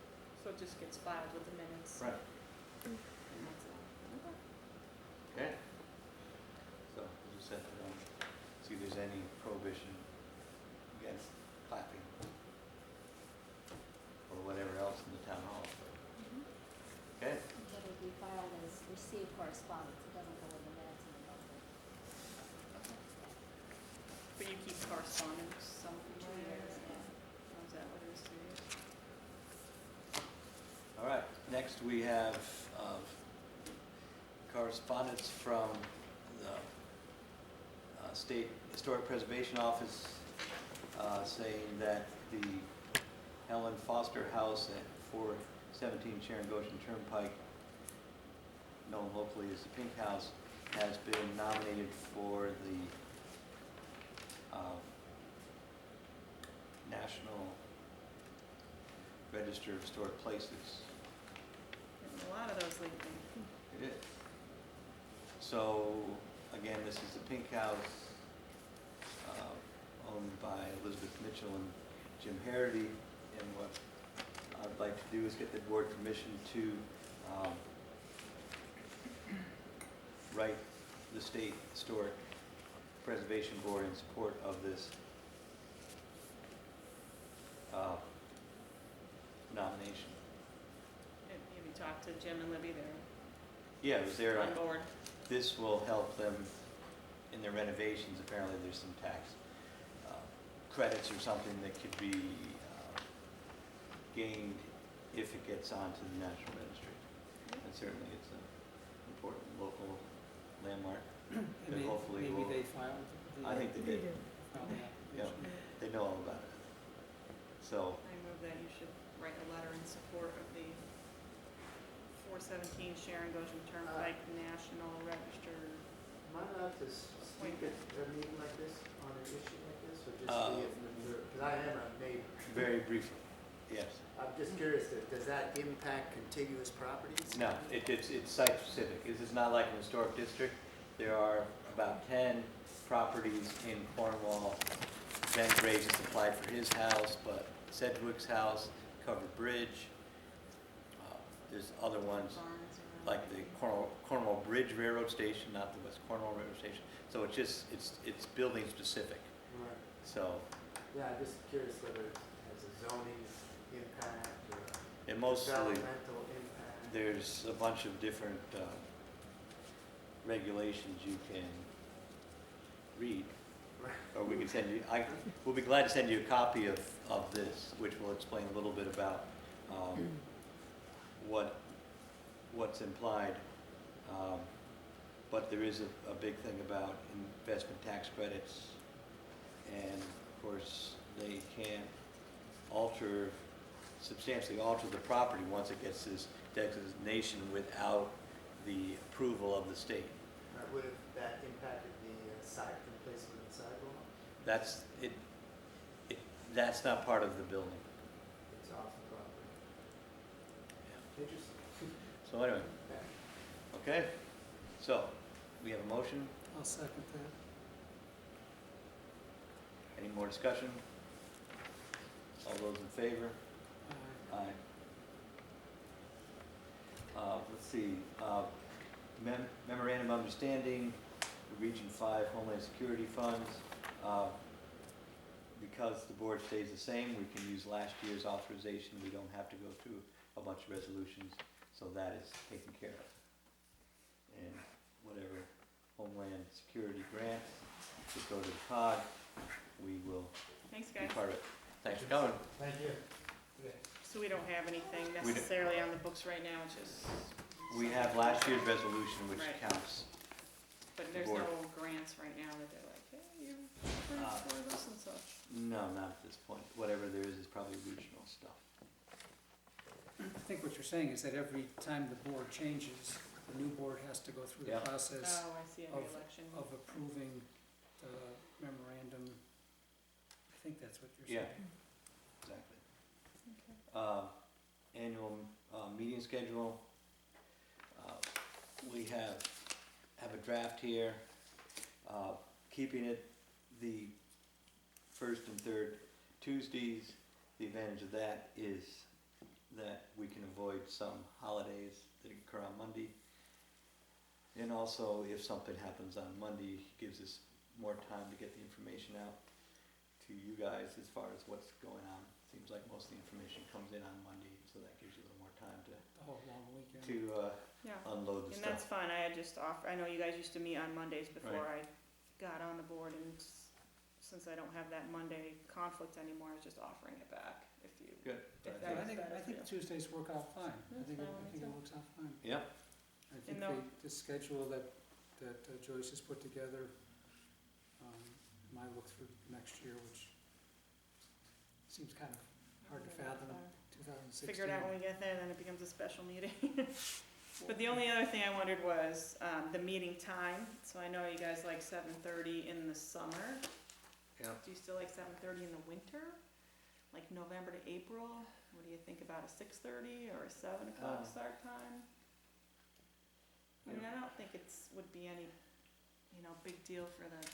So it just gets filed with the minutes. Right, And that's all. okay. Okay. So, you said, see if there's any prohibition against clapping or whatever else in the town hall. Okay, That would be filed as received correspondence, it doesn't go in the minutes and the document. But you keep correspondence, some for 2 years, Yeah. yeah. Is that what it is, 2 years? all right. Next, we have correspondence from the State Historic Preservation Office saying that the Helen Foster House at 417 Sharon Goshen Turnpike, known locally as the Pink House, has been nominated for the National Register of Historic Places. Getting a lot of those lately. It is. So, again, this is the Pink House, owned by Elizabeth Mitchell and Jim Harity, and what I'd like to do is get the board permission to write the State Historic Preservation Board in support of this nomination. Have you talked to Jim and Libby there? Yeah, it was there. On board. This will help them in their renovations. Apparently, there's some tax credits or something that could be gained if it gets onto the National Registry. And certainly, it's an important local landmark and that hopefully maybe will. they filed the. I think they did. filed the Yeah, application. they know all about it. So, I move that you should write a letter in support of the 417 Sharon Goshen Turnpike National Register. Am I allowed to speak at a meeting like this on an issue like this, or just be an observer? Because I am a neighbor. very briefly, yes. I'm just curious, does that impact contiguous properties? No, it's site specific. This is not like an historic district. There are about 10 properties in Cornwall. Ben Graves has applied for his house, but Sedgwick's house, Covered Bridge. There's other ones, Barns around. like the Cornwall Bridge Railroad Station, not the West Cornwall Railroad Station. So it's building specific. Right. So, Yeah, I'm just curious whether it has a zoning impact or and a mostly, developmental impact. there's a bunch of different regulations you can read. Right. Or we can send you, we'll be glad to send you a copy of this, which will explain a little bit about what's implied. But there is a big thing about investment tax credits, and of course, they can't substantially alter the property once it gets this designation without the approval of the state. Would have that impacted the site That's, that's not part of the building. It's off the property. Interesting. So anyway, okay, so, we have a motion, I'll second that. any more discussion? All those in favor? Aye. Let's see, memorandum of understanding, the Region 5 Homeland Security Funds. Because the board stays the same, we can use last year's authorization, we don't have to go through a bunch of resolutions, so that is taken care of. And whatever Homeland Security grants that go to the COG, we will Thanks, be guys. part of it. Thanks for coming. Thank you. So we don't have anything We don't- necessarily on the books right now, just, We have last year's resolution, which Right. counts. but there's board. no grants right now that they're like, hey, you approved for this and such. No, not at this point. Whatever there is probably regional stuff. I think what you're saying is that every time the board changes, the new board has to go through the Yeah. process Oh, I see, every of- election. of approving the memorandum. I think that's what you're Yeah. saying. Exactly. Okay. Annual meeting schedule. We have a draft here, keeping it the first and third Tuesdays. The advantage of that is that we can avoid some holidays that occur on Monday. And also, if something happens on Monday, it gives us more time to get the information out to you guys as far as what's going on. Seems like most of the information comes in on Monday, so that gives you a little more time The whole long weekend. to Yeah, unload the and that's stuff. fine, I had just I know you guys used to meet on Mondays before I got on the board, and since I don't have that Monday conflict anymore, I was just offering it back, if you. Good. If Yeah, that I was better for think you. Tuesdays work out fine. That's fine with me it too. works out fine. Yep. I think no- the schedule that Joyce has put together, my look through next year, which seems kind of hard to fathom, 2016. Figure it out when we get there, then it becomes a special meeting. But the only other thing I wondered was, the meeting time, so I know you guys like 7:30 in the summer. Yeah. Do you still like 7:30 in the winter? Like November to April? What do you think about a 6:30 or a 7 o'clock start time? I mean, I don't think would be any, big deal for the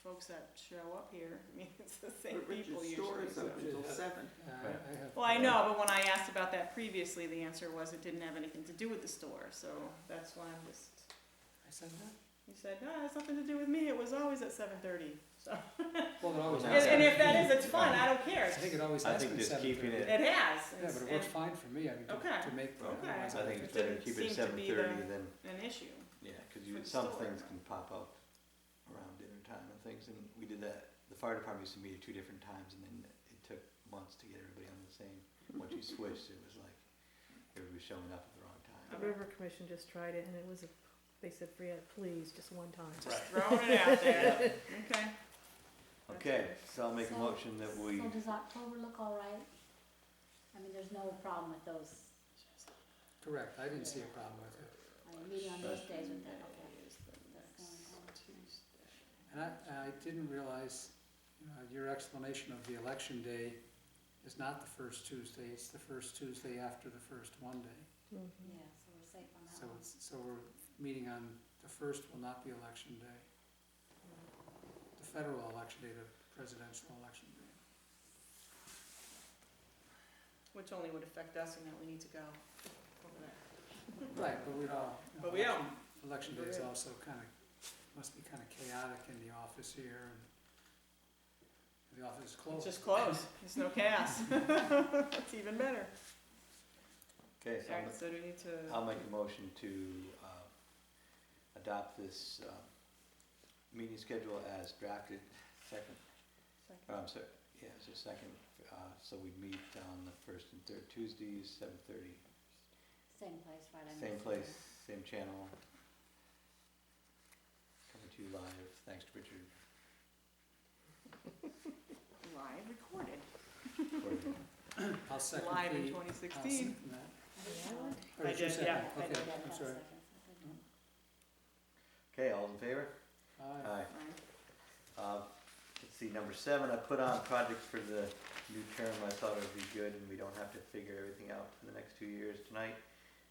folks that show up here. I mean, it's the same people Richard's store usually, is so. open till 7. Yeah, I have. Well, I know, but when I asked about that previously, the answer was it didn't have anything to do with the store, so that's why I'm just, I said that? you said, no, it has nothing to do with me, it was always at 7:30, so. Well, it always And- has. And been. if that is, it's fine, I don't care. I think it always I has think been just 7:30. keeping it- It has. Yeah, but it works fine for me, I mean, Okay, to make. okay. otherwise I think it's It better to didn't keep it at seem to be 7:30 than, An issue. yeah, cause for the some store. things can pop up around dinner time and things, and we did that. The fire department used to meet at 2 different times, and then it took months to get everybody on the same. Once you switched, it was like everybody was showing up at the wrong time. The River Commission just tried it and it was they said, Brianna, please, just one time. Right. Throwing it out there, okay. Okay, so I'll make a So- motion that we, So does October look all right? I mean, there's no problem with those, Correct, I didn't see a problem with it. I mean, meeting on those days with that, okay. Is the That's next going on. Tuesday. And I didn't realize, your explanation of the election day is not the first Tuesday, it's the first Tuesday after the first Monday. Mhm. Yeah, so we're safe on that So one. so we're meeting on, the first will not be election day. The federal election day, the presidential election day. Which only would affect us in that we need to go over there. Right, but we don't. But we don't. Election day is also must be kind of chaotic in the office here, and the office is It's closed. just closed, there's no chaos. It's even better. okay, so Alright, so do we need to, I'll make a motion to adopt this meeting schedule as drafted. Second, I'm sorry, yeah, so second, so we meet on the first and third Tuesdays, 7:30. Same place, right? I Same missed it. place, same channel. Coming to you live, thanks to Richard. live recorded, I'll second live in the- 2016. I'll second that. I didn't know. Or I did you did, second yeah, it? I Okay, did. Yeah, I'm that's sorry. second, okay. Okay, all in favor? Aye. Aye. Fine. Let's see, number 7, I put on projects for the new term. I thought it would be good, and we don't have to figure everything out for the next 2 years tonight,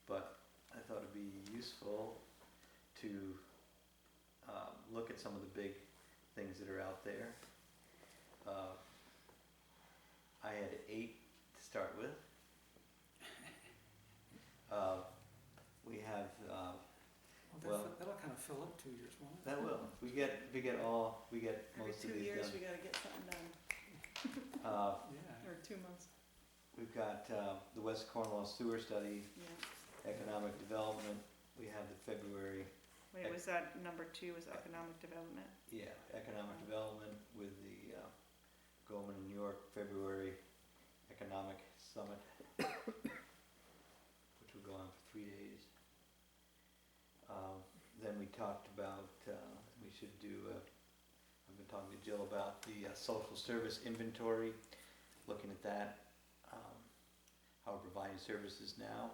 but I thought it'd be useful to look at some of the big things that are out there. I had 8 to start with. We have, well- That'll kind of fill up 2 years, won't it? that will, we get Every most of 2 these years, done. we gotta get something done, Yeah. or 2 months, We've got the West Cornwall Sewer Study, yeah. Economic Development. We have the February, Wait, was that number 2, was economic development? yeah, Economic Development with the Goldman in New York, February Economic Summit, which will go on for 3 days. Then we talked about, we should do, I've been talking to Jill about the social service inventory, looking at that, how we're providing services now.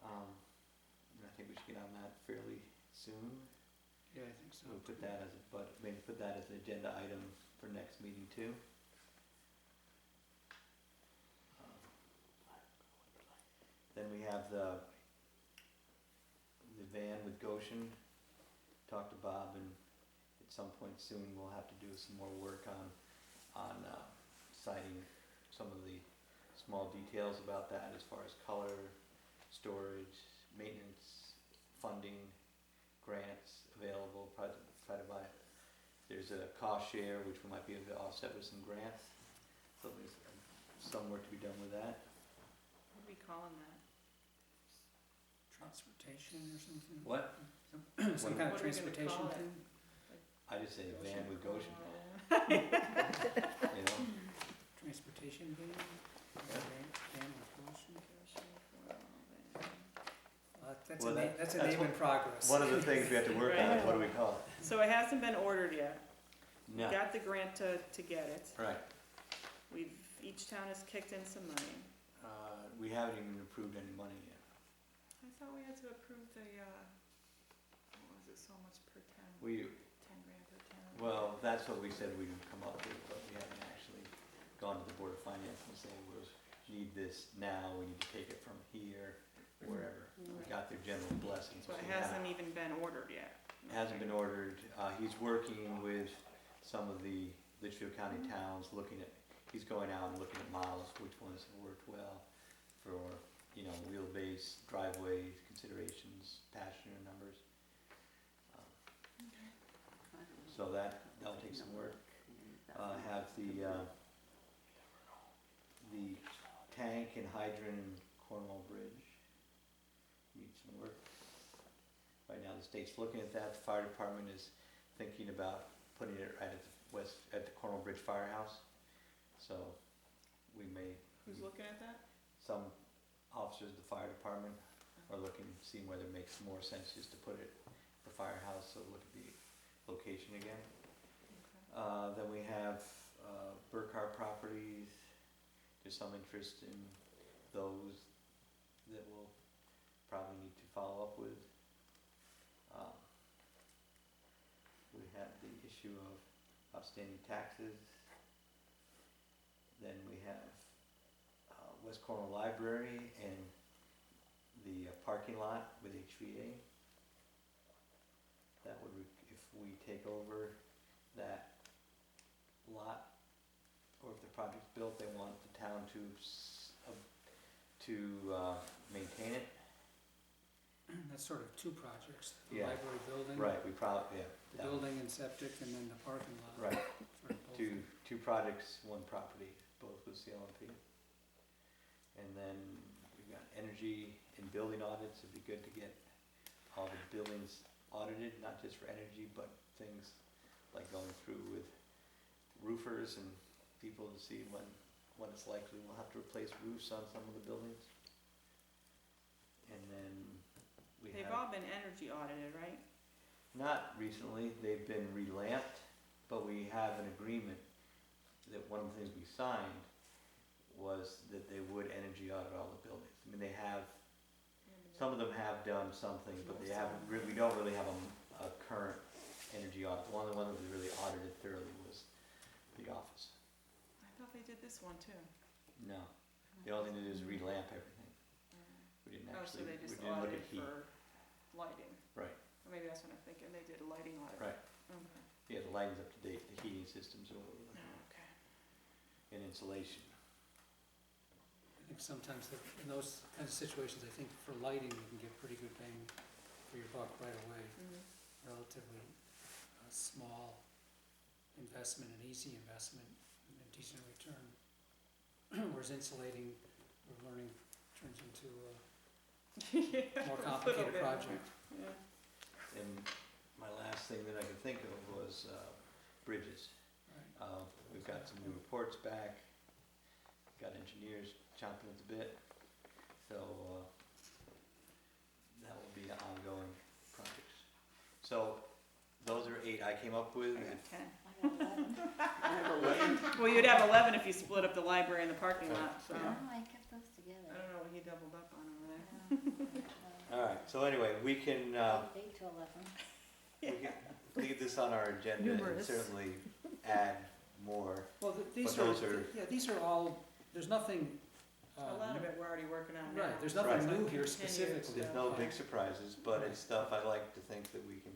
And I think we should get on that fairly soon. Yeah, I think so. We'll put that as a, but maybe put that as an agenda item for next meeting too. Then we have the van with Goshen. Talked to Bob, and at some point soon we'll have to do some more work on citing some of the small details about that as far as color, storage, maintenance, funding, grants available, try to buy it. There's a cost share, which we might be able to offset with some grants, so there's some work to be done with that. What are we calling that? Transportation or something? What? Some kind of What are we gonna transportation call it? thing? I just say van with Goshen, Cornwall. you know? Transportation van? Van with Goshen? Goshen, Cornwall, van. That's Well, that's a that's name in progress. One of the things we have to work on is what do we call it? So it hasn't been ordered yet. We No, got the grant to get it. right. Each town has kicked in some money. We haven't even approved any money yet. I thought we had to approve the, what was it, so much per town? We, 10 grand per town. well, that's what we said we'd come up with, but we haven't actually gone to the Board of Finance and say, we need this now, we need to take it from here, wherever. We got their general blessings. So but it we haven't- hasn't even been ordered yet. Hasn't been ordered. He's working with some of the Litchfield County towns, he's going out and looking at models, which ones have worked well for, wheelbase, driveway considerations, passenger numbers. So that'll take some work. Have the tank and hydrant in Cornwall Bridge needs some work. Right now, the state's looking at that. The fire department is thinking about putting it right at the Cornwall Bridge Firehouse. So we may, Who's looking at that? some officers of the fire department are looking, seeing whether it makes more sense just to put it at the firehouse, so look at the location again. Okay. Then we have Burkhart Properties. There's some interest in those that we'll probably need to follow up with. We have the issue of outstanding taxes. Then we have West Cornwall Library and the parking lot with HVA. That would, if we take over that lot, or if the project's built, they want the town to maintain it. That's sort of 2 projects, the Yeah. library building. Right, we probably, yeah. The building and septic, and then the parking lot. Right, Sort of both. two projects, one property, both with CLMP. And then we've got energy and building audits. It'd be good to get all the buildings audited, not just for energy, but things like going through with roofers and people to see when it's likely we'll have to replace roofs on some of the buildings. And then we They've have, all been energy audited, right? not recently, they've been relamped, but we have an agreement that one of the things we signed was that they would energy audit all the buildings. I mean, they have, some of them have done something, but they haven't, we don't really have a current energy audit. The one that was really audited thoroughly was the office. I thought they did this one too. No, the only thing they did is relamp everything. We didn't Oh, so actually, they we just didn't look audited at heat. for lighting. Right, Or maybe that's what I'm thinking, they did a lighting audit. right. Okay. Yeah, the lighting's up to date, the heating systems are over, Okay. and insulation. I think sometimes in those kinds of situations, I think for lighting, you can get pretty good bang for your buck right away. Relatively small investment, an easy investment, and a decent return. Whereas insulating, we're learning, turns into a more complicated bit. project. Yeah. And my last thing that I could think of was bridges. Right. We've got some new reports back, got engineers chomping at the bit, so that will be an ongoing project. So those are 8 I came up with. I got 10. I got 11. I have 11. Well, you'd have 11 if you split up the library and the parking lot, so. No, I kept those I together. don't know what he doubled up on over there. All right, so anyway, we can 8 to 11. we can leave this on our agenda and Numerous. certainly add more. Well, these But are, those are- yeah, these are all, there's nothing, A lot of it we're already working on now. right, there's nothing Right. new here Continued specifically. There's no big surprises, but it's stuff I like to think that we can,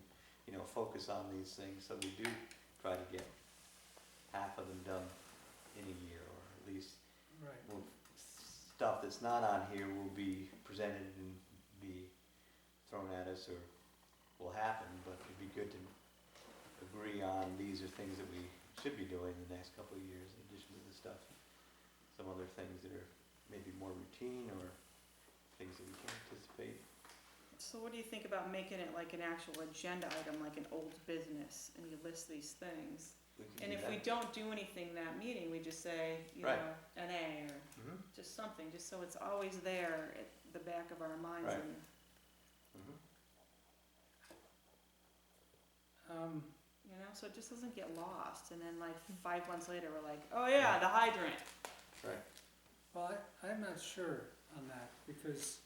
focus on these things, so we do try to get half of them done in a year, or at least Right. stuff that's not on here will be presented and be thrown at us, or will happen, but it'd be good to agree on these are things that we should be doing in the next couple of years, in addition to the stuff, some other things that are maybe more routine, or things that we can anticipate. So what do you think about making it like an actual agenda item, like an old business, and you list these things? We can And do if we that. don't do anything that meeting, we just say, Right. NA, or Mhm, just something, just so it's always there at the back of our minds. Right. And, mhm. so it just doesn't get lost, and then like 5 months later, we're like, oh yeah, the hydrant. Right. Well, I'm not sure on that, because,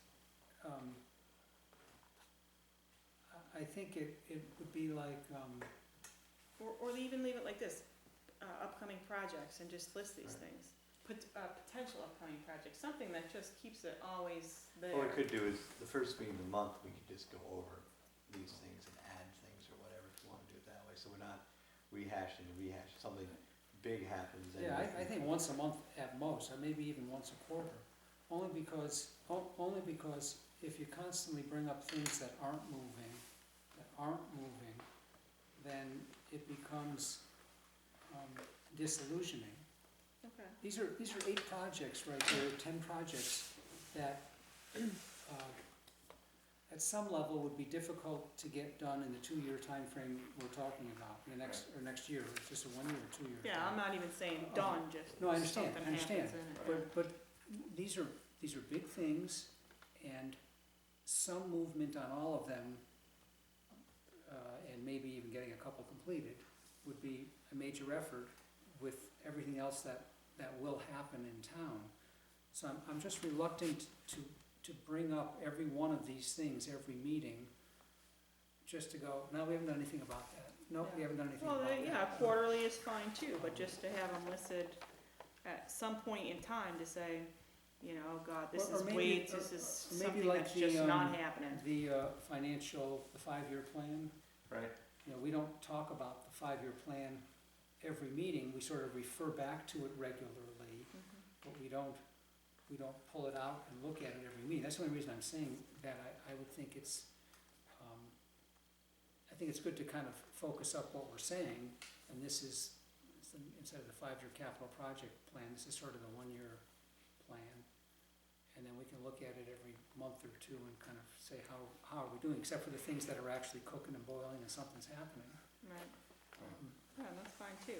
I think it would be like, Or even leave it like this, upcoming projects, and just list these Right. things. Potential upcoming projects, something that just keeps it always there. What we could do is, the first meeting of the month, we could just go over these things and add things or whatever, if you wanna do it that way, so we're not rehashing, something big happens. and yeah, we I can- think once a month at most, or maybe even once a quarter. Only because if you constantly bring up things that aren't moving, then it becomes disillusioning. Okay. These are 8 projects right there, 10 projects that, at some level would be difficult to get done in the 2-year timeframe we're talking about, next year, it's just a 1-year or 2-year. Yeah, I'm not even saying done, just No, I understand, something I understand. happens in it. But these are big things, and some movement on all of them, and maybe even getting a couple completed, would be a major effort with everything else that will happen in town. So I'm just reluctant to bring up every one of these things, every meeting, just to go, no, we haven't done anything about that. No, we haven't done anything Well, about that. yeah, quarterly is fine too, but just to have them listed at some point in time to say, oh God, this Or is maybe- weights, or- this is or maybe something like that's the, just not happening. The the 5-year plan. Right, We don't talk about the 5-year plan every meeting, we sort of refer back to it regularly, but we don't pull it out and look at it every meeting. That's the only reason I'm saying that. I would think it's, I think it's good to kind of focus up what we're saying, and this is, instead of the 5-year capital project plan, this is sort of the 1-year plan. And then we can look at it every month or 2 and kind of say, how are we doing, except for the things that are actually cooking and boiling and something's happening. Right. Yeah, that's fine too.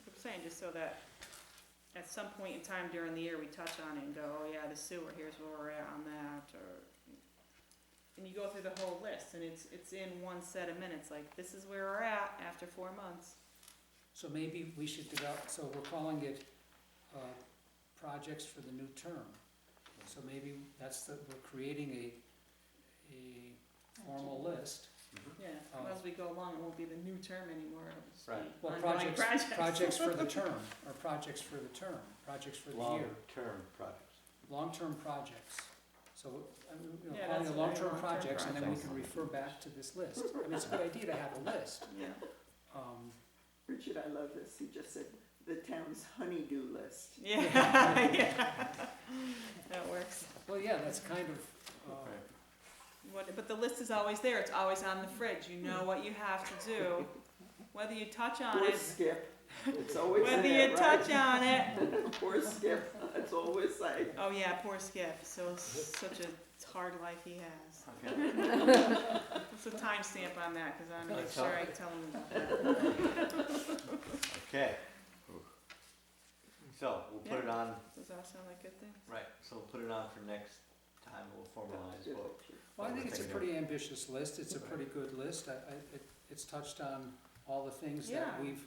Like I'm saying, just so that at some point in time during the year, we touch on it and go, oh yeah, the sewer, here's where we're at on that, or, and you go through the whole list, and it's in one set of minutes, like, this is where we're at after 4 months. So maybe we should develop, so we're calling it, projects for the new term. So maybe we're creating a formal list Yeah, Oh. as we go along, it won't be the new term anymore, it'll just be Right. Well, ongoing projects for the term, or projects for the term, projects for the year, Long-term projects. long-term projects. So, Yeah, calling that's it a very long-term long-term projects, and then we project. can refer back to this list. I mean, it's a good idea to have a list. Yeah, Richard, I love this, he just said, the town's honey-do list. yeah, yeah. That works. Well, yeah, that's kind of, But the list is always there, it's always on the fridge, you know what you have to do, whether you touch on Poor it, Skip, it's always whether there, you right? touch on it. Poor Skip, that's all we say. Oh yeah, poor Skip, such a hard life he has. Okay. What's the timestamp on that, cause I'm not That's sure all. I tell him about that. Okay. So, we'll put it on, Does that sound like a good thing? right, so we'll put it on for next time, we'll formalize what. well, I think it's a pretty ambitious list, it's a pretty good list. It's touched on all the things that Yeah. we've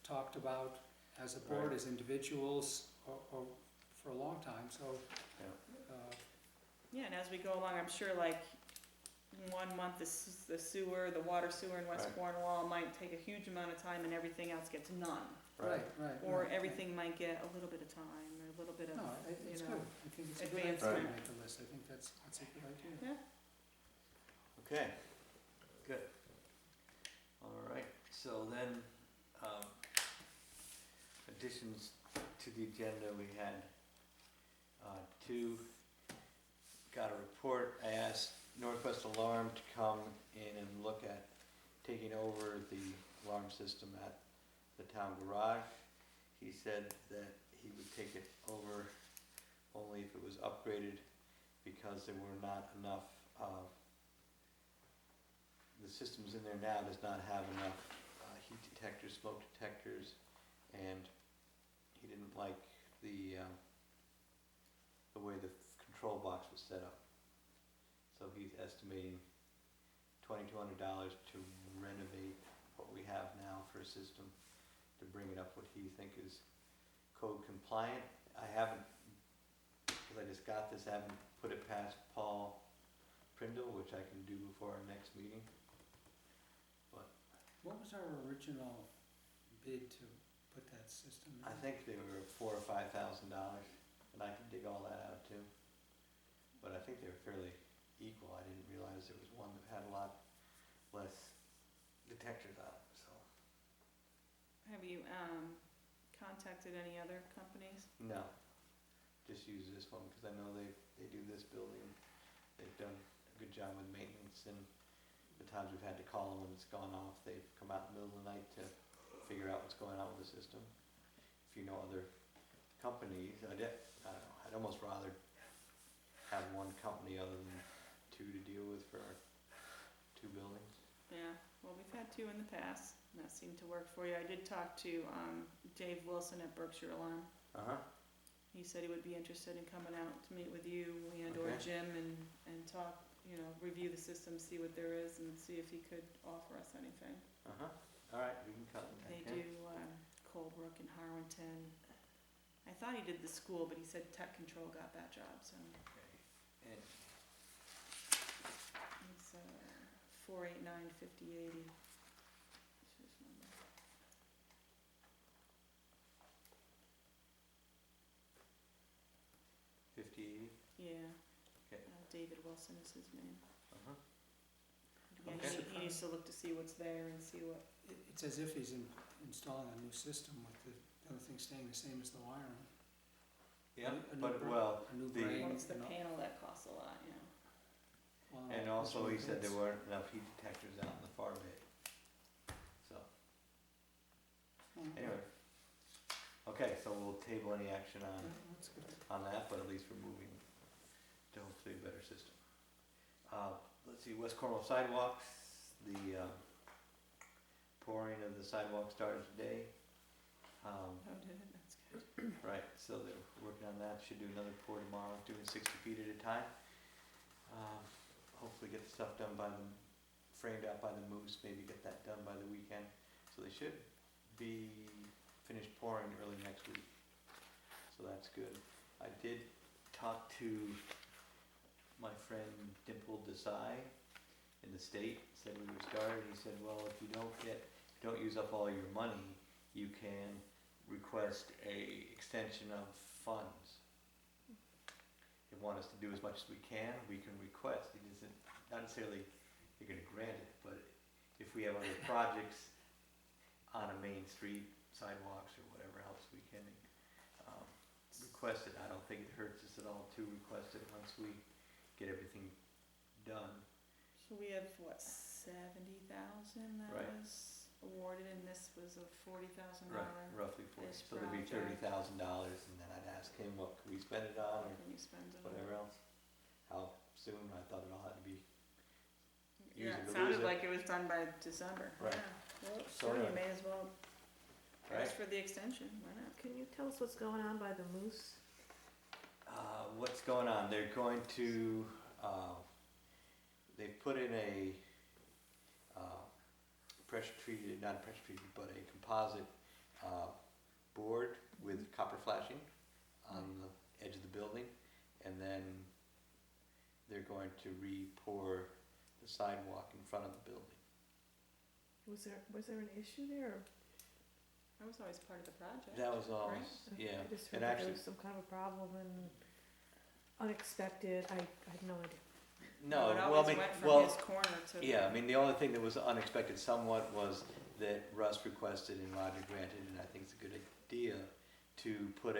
talked about as a board, Right. as individuals, or for a long time, so. Yeah, and as we go along, I'm sure like 1 month the sewer, the water sewer in West Right. Cornwall might take a huge amount of time and everything else gets none. Right. Or right. everything might get a little bit of time, or a little bit of, No, you it's know. good, I think it's a good idea to advancement. make a list, I think that's a good idea. Okay, good. All right, so then, additions to the agenda, we had, two, got a report. I asked Northwest Alarm to come in and look at taking over the alarm system at the town garage. He said that he would take it over only if it was upgraded, because there were not enough, the systems in there now does not have enough heat detectors, smoke detectors, and he didn't like the way the control box was set up. So he's estimating $2,200 to renovate what we have now for a system, to bring it up what he think is code compliant. I haven't, because I just got this, I haven't put it past Paul Prindle, which I can do before our next meeting. What was our original bid to put that system in? I think they were $4,000 or $5,000, and I can dig all that out too. But I think they were fairly equal. I didn't realize there was one that had a lot less detectors on it, so. Have you, contacted any other companies? No, just use this one, because I know they do this building. They've done a good job with maintenance, and the times we've had to call them when it's gone off, they've come out in the middle of the night to figure out what's going on with the system. If you know other companies, I don't know, I'd almost rather have one company other than two to deal with for our two buildings. Yeah, well, we've had two in the past, and that seemed to work for you. I did talk to, Dave Wilson at Berkshire Alarm. Uh-huh. He said he would be interested in coming out to meet with you and or Okay. Jim and talk, you know, review the system, see what there is, and see if he could offer us anything. Uh-huh, all right, we can contact They him. do, Colebrook and Harwinton. I thought he did the school, but he said Tech Control got that job, so Okay. And it's, 489-5080. What's his number? Yeah. Okay. David Wilson is his name. Uh-huh. Yeah, Okay. he needs to look to see what's there and see what, It's as if he's installing a new system with the other thing staying the same as the wiring. Yeah, A new but bra- well, A new the- brain, what's the you know. panel that costs a lot, you know? Well, and no, also he which one said there fits. weren't enough heat detectors out in the far bay. So, anyway. Okay, so we'll table any action Yeah, that's good. on that, but at least we're moving to hopefully a better system. Let's see, West Cornwall sidewalks, the pouring of the sidewalk started today. Oh, did it? That's good. Right, so they're working on that, should do another pour tomorrow, doing 60 feet at a time. Hopefully get the stuff done by the, framed out by the Moose, maybe get that done by the weekend. So they should be finished pouring early next week, so that's good. I did talk to my friend Dimple Desai, in the state, said we were started, he said, well, if you don't use up all your money, you can request a extension of funds. They want us to do as much as we can request, he doesn't, not necessarily, they're gonna grant it, but if we have other projects on a main street, sidewalks or whatever else, we can, request it. I don't think it hurts us at all to request it once we get everything done. So we have, what, 70,000 that Right. was awarded, and this was a $40,000? Right, roughly 40, this so there'd be project. $30,000, and then I'd ask him, what can we spend it on, or Can you spend it on? whatever else? How soon, I thought it all had to be, Yeah, use it it or sounded lose it. like it was done by December. Right. Yeah. Well, So sure, you anyway. may as well right? ask for the extension, why not? Can you tell us what's going on by the moose? What's going on? They're going to, they've put in a pressure treated, not pressure treated, but a composite board with copper flashing on the edge of the building, and then they're going to re-pour the sidewalk in front of the building. Was there an issue there? That was always part of the project. That was all, Right. yeah, I just and heard that actually, there was some kind of a problem and unexpected, I had no idea. no, It well, I always mean, went from well, his corner to. yeah, I mean, the only thing that was unexpected somewhat was that Russ requested and Roger granted, and I think it's a good idea to put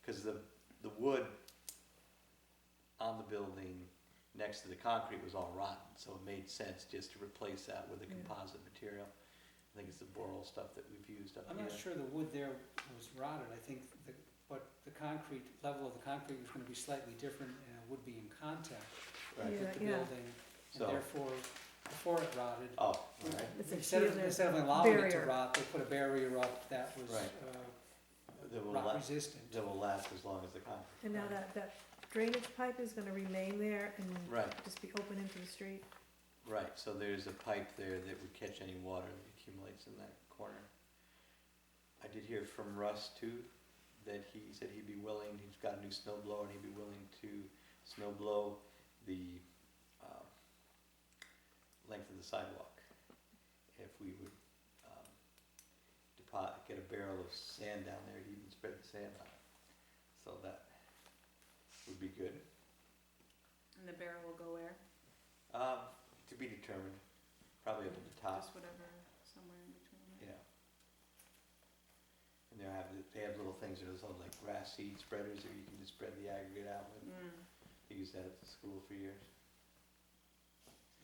cause the wood on the building next to the concrete was all rotten, so it made sense just to replace that with a Yeah. composite material. I think it's the boral stuff that we've used up I'm here. not sure the wood there was rotted, I think but the concrete, level of the concrete was gonna be slightly different, and it would be in contact Right. with the Yeah. building, and So- therefore, before it rotted, Oh, all right, It's a instead of shielded allowing it to barrier. rot, they put a barrier up that was, Right. that will rot la- resistant. that will last as long as the concrete. And now that drainage pipe is gonna remain there and Right. just be open into the street? Right, so there's a pipe there that would catch any water that accumulates in that corner. I did hear from Russ too, that he said he'd be willing, he's got a new snow blower, and he'd be willing to snow blow the length of the sidewalk. If we would get a barrel of sand down there, he'd even spread the sand on it. So that would be good. And the barrel will go where? To be determined, probably up at the top. Just whatever, somewhere in between. Yeah. And they have little things, there's little like grass seed spreaders that you can just spread the aggregate out with. Mm. They used that at the school for years.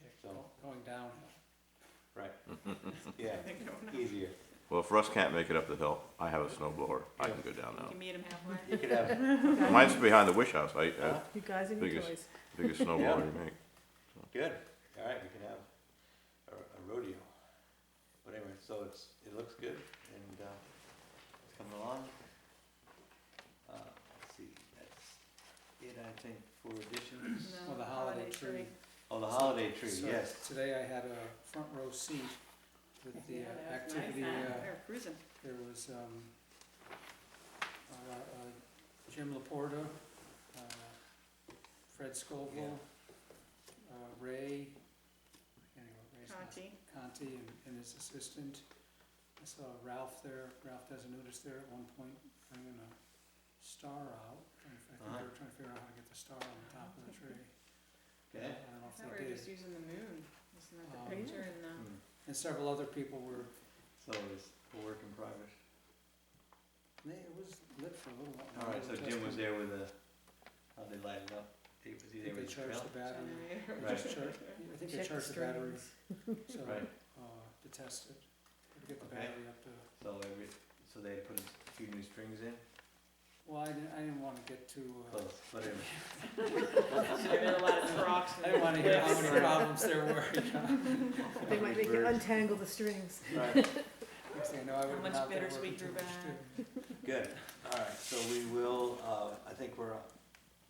Yeah, So- going downhill. Right. Yeah, I think going up. easier. Well, if Russ can't make it up the hill, I have a snow blower, I can go down You now. can meet him halfway. You could have, Mine's behind the wish house, Huh? You guys and your Biggest- toys. biggest snow Yeah. blower you make. good, all right, we can have a rodeo. But anyway, so it looks good, and it's coming along. Let's see, that's it, I think, for additions. No, Well, the holiday tree. Oh, the holiday tree, So yes. today I had a front row seat with the Yeah, that's activity, nice, huh? They're cruising. there was, Jim Laporta, Fred Scoville, Ray, anyway, Ray's not- Conti. Conti and his assistant. I saw Ralph there, Ralph Desanutis there at one point, bringing a star out. I think they were trying to figure out how to get the star on the top of the tree. Okay. I don't know I if thought we they were did. just using the moon, isn't that Um, the picture in the? Hmm. And several other people were, So it's a work in progress. it was lit for a little while. All right, They so were Jim was testing- there with how'd they light it up? Was he I there think they with the charged trail? the battery. Generator. They just charged, I think they Check the charged the battery, strings. so, Right. to test it, to get the Okay. battery up to, So they put a few new strings in? well, I didn't wanna get too, Close, but anyway. There were a lot of rocks. I didn't wanna hear how many problems there were, you know. They might make you untangle the strings. Right, Next thing I know, I How would've been much out there bittersweet working grew too much back. too. good. All right, so we will, I think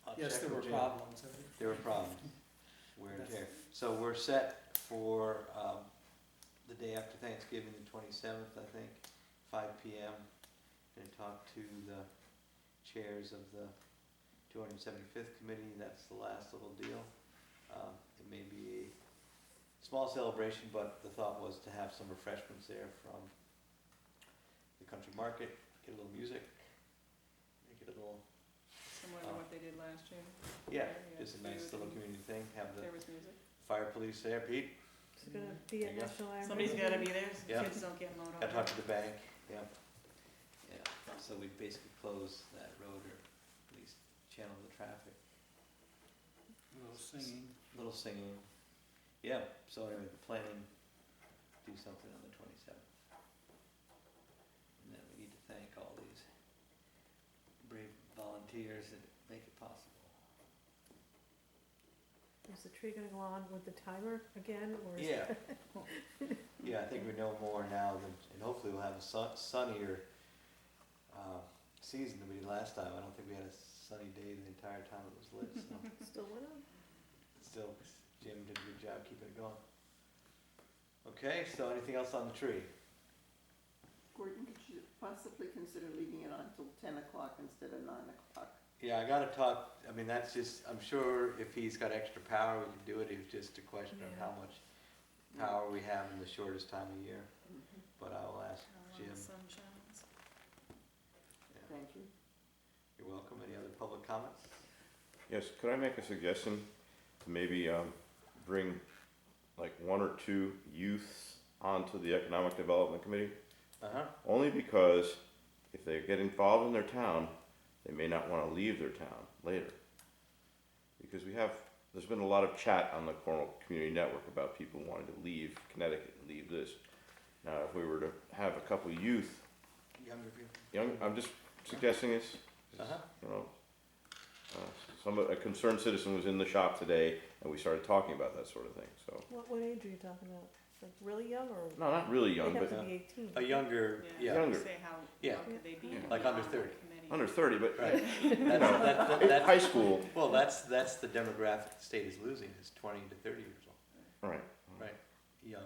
I'll Yes, check there were with Jim. problems. There were problems, wear and tear. So we're set for, the day after Thanksgiving, the 27th, I think, 5 PM. Gonna talk to the chairs of the 275th committee, that's the last little deal. It may be a small celebration, but the thought was to have some refreshments there from the country market, get a little music, make it a little, Similar to what they did last year. yeah, Yeah, just a nice food little and community thing, have the There was music. fire police there, Pete, It's gonna be a There you go. national anthem. Somebody's gotta be there, so Yeah. kids don't get mowed gotta over. talk to the bank, yeah. Yeah, so we basically close that road or at least channel the traffic. A little singing. Little singing, yeah, so anyway, the planning, do something on the 27th. And then we need to thank all these brave volunteers that make it possible. Is the tree gonna go on with the timer again, or is Yeah. Yeah, I think we know more now than, and hopefully we'll have a sunnier, season than we did last time. I don't think we had a sunny day the entire time it was lit, so it still went on? still, Jim did a good job keeping it going. Okay, so anything else on the tree? Gordon, could you possibly consider leaving it on until 10 o'clock instead of 9 o'clock? Yeah, I gotta talk, I mean, that's just, I'm sure if he's got extra power, we can do it. It was just a question of Yeah. how much power we have in the shortest time of year. Mhm. But I will ask When Jim. the sun shines. Yeah. Thank you. You're welcome. Any other public comments? Yes, could I make a suggestion to maybe bring like one or two youths onto the Economic Development Committee? Uh-huh. Only because if they get involved in their town, they may not want to leave their town later. Because there's been a lot of chat on the Cornwall Community Network about people wanting to leave Connecticut and leave this. Now, if we were to have a couple of youth, Younger people? I'm just suggesting this, Uh-huh. you know, a concerned citizen was in the shop today, and we started talking about that sort of thing, so. What age are you talking about? Like really young or? No, not really They young, have but to be 18. A younger, yeah, Younger. Say how Yeah. young could they be? Yeah. to Like be under on 30. the committee? under 30, but, right. you know, That's, high school, well, that's the demographic the state is losing, is 20 to 30 years old. right. Right. Young,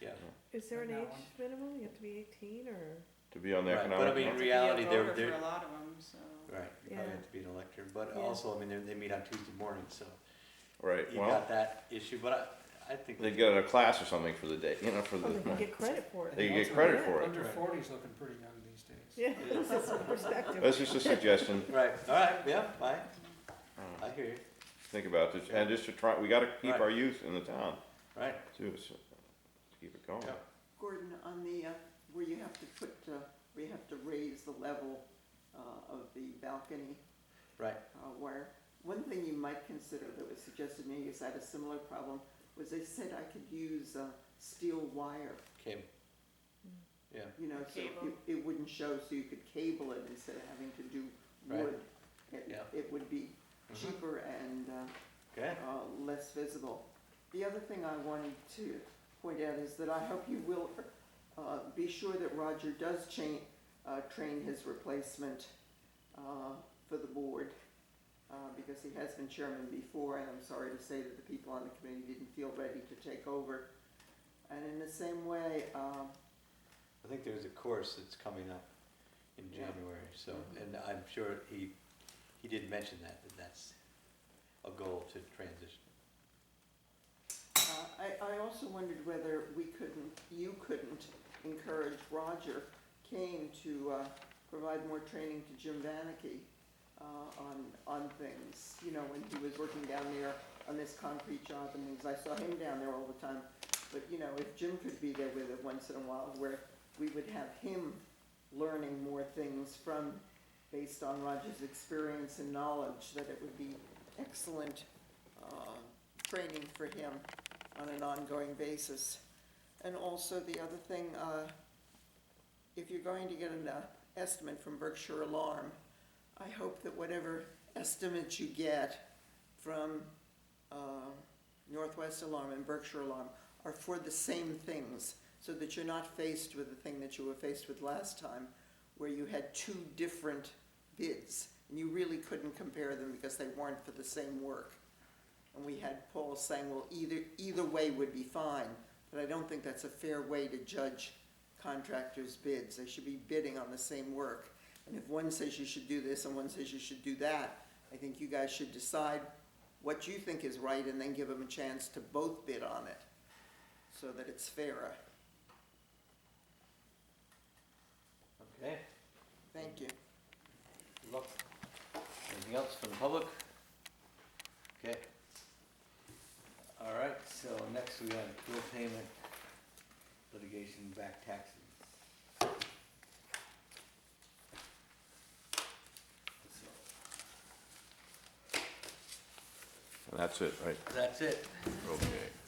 yeah. Is there an That age one. minimum? You have to be 18 or? To be on the Right, but I economic. mean, in Have to be a reality, voter they're, For a lot of them, so. right, you probably Yeah. have to be an elector, but Yeah. also, I mean, they meet on Tuesday mornings, so Right, you well, got that issue, but I think. they get a class or something for the day, you know, for Oh, they can the, get credit for it. they get Also, credit for it. Under Right. 40's looking pretty young these days. Yeah, this is some perspective. That's just a suggestion, Right, all right, yeah, fine, uh, I hear you, think about this, and just to try, we gotta keep Right. our youth in the town, right, too, so, to keep it going. Yeah. Gordon, on the, where you have to put, where you have to raise the level of the balcony right, wire, one thing you might consider that was suggested to me, because I had a similar problem, was they said I could use steel wire, Kim. Yeah, you know, so Cable. it wouldn't show, so you could cable it instead of having to do Right. wood. Yeah. It would be Mhm. cheaper and okay, less visible. The other thing I wanted to point out is that I hope you will be sure that Roger does train his replacement for the board, because he has been chairman before, and I'm sorry to say that the people on the committee didn't feel ready to take over. And in the same way, I think there's a course that's coming up in Yeah. January, so, Mhm. and I'm sure he did mention that that's a goal to transition. I also wondered whether you couldn't encourage Roger Kane to provide more training to Jim Vaneke on things. You know, when he was working down there on this concrete job and things, I saw him down there all the time. But, you know, if Jim could be there with it once in a while, where we would have him learning more things based on Roger's experience and knowledge, that it would be excellent training for him on an ongoing basis. And also the other thing, if you're going to get an estimate from Berkshire Alarm, I hope that whatever estimates you get from Northwest Alarm and Berkshire Alarm are for the same things, so that you're not faced with the thing that you were faced with last time, where you had two different bids, and you really couldn't compare them because they weren't for the same work. And we had Paul saying, well, either way would be fine, but I don't think that's a fair way to judge contractors' bids. They should be bidding on the same work. And if one says you should do this and one says you should do that, I think you guys should decide what you think is right and then give them a chance to both bid on it. so that it's fairer. Okay, Thank you. look, anything else from the public? Okay. All right, so next we have bill payment, litigation, back taxes. And that's it, right? That's it. Okay.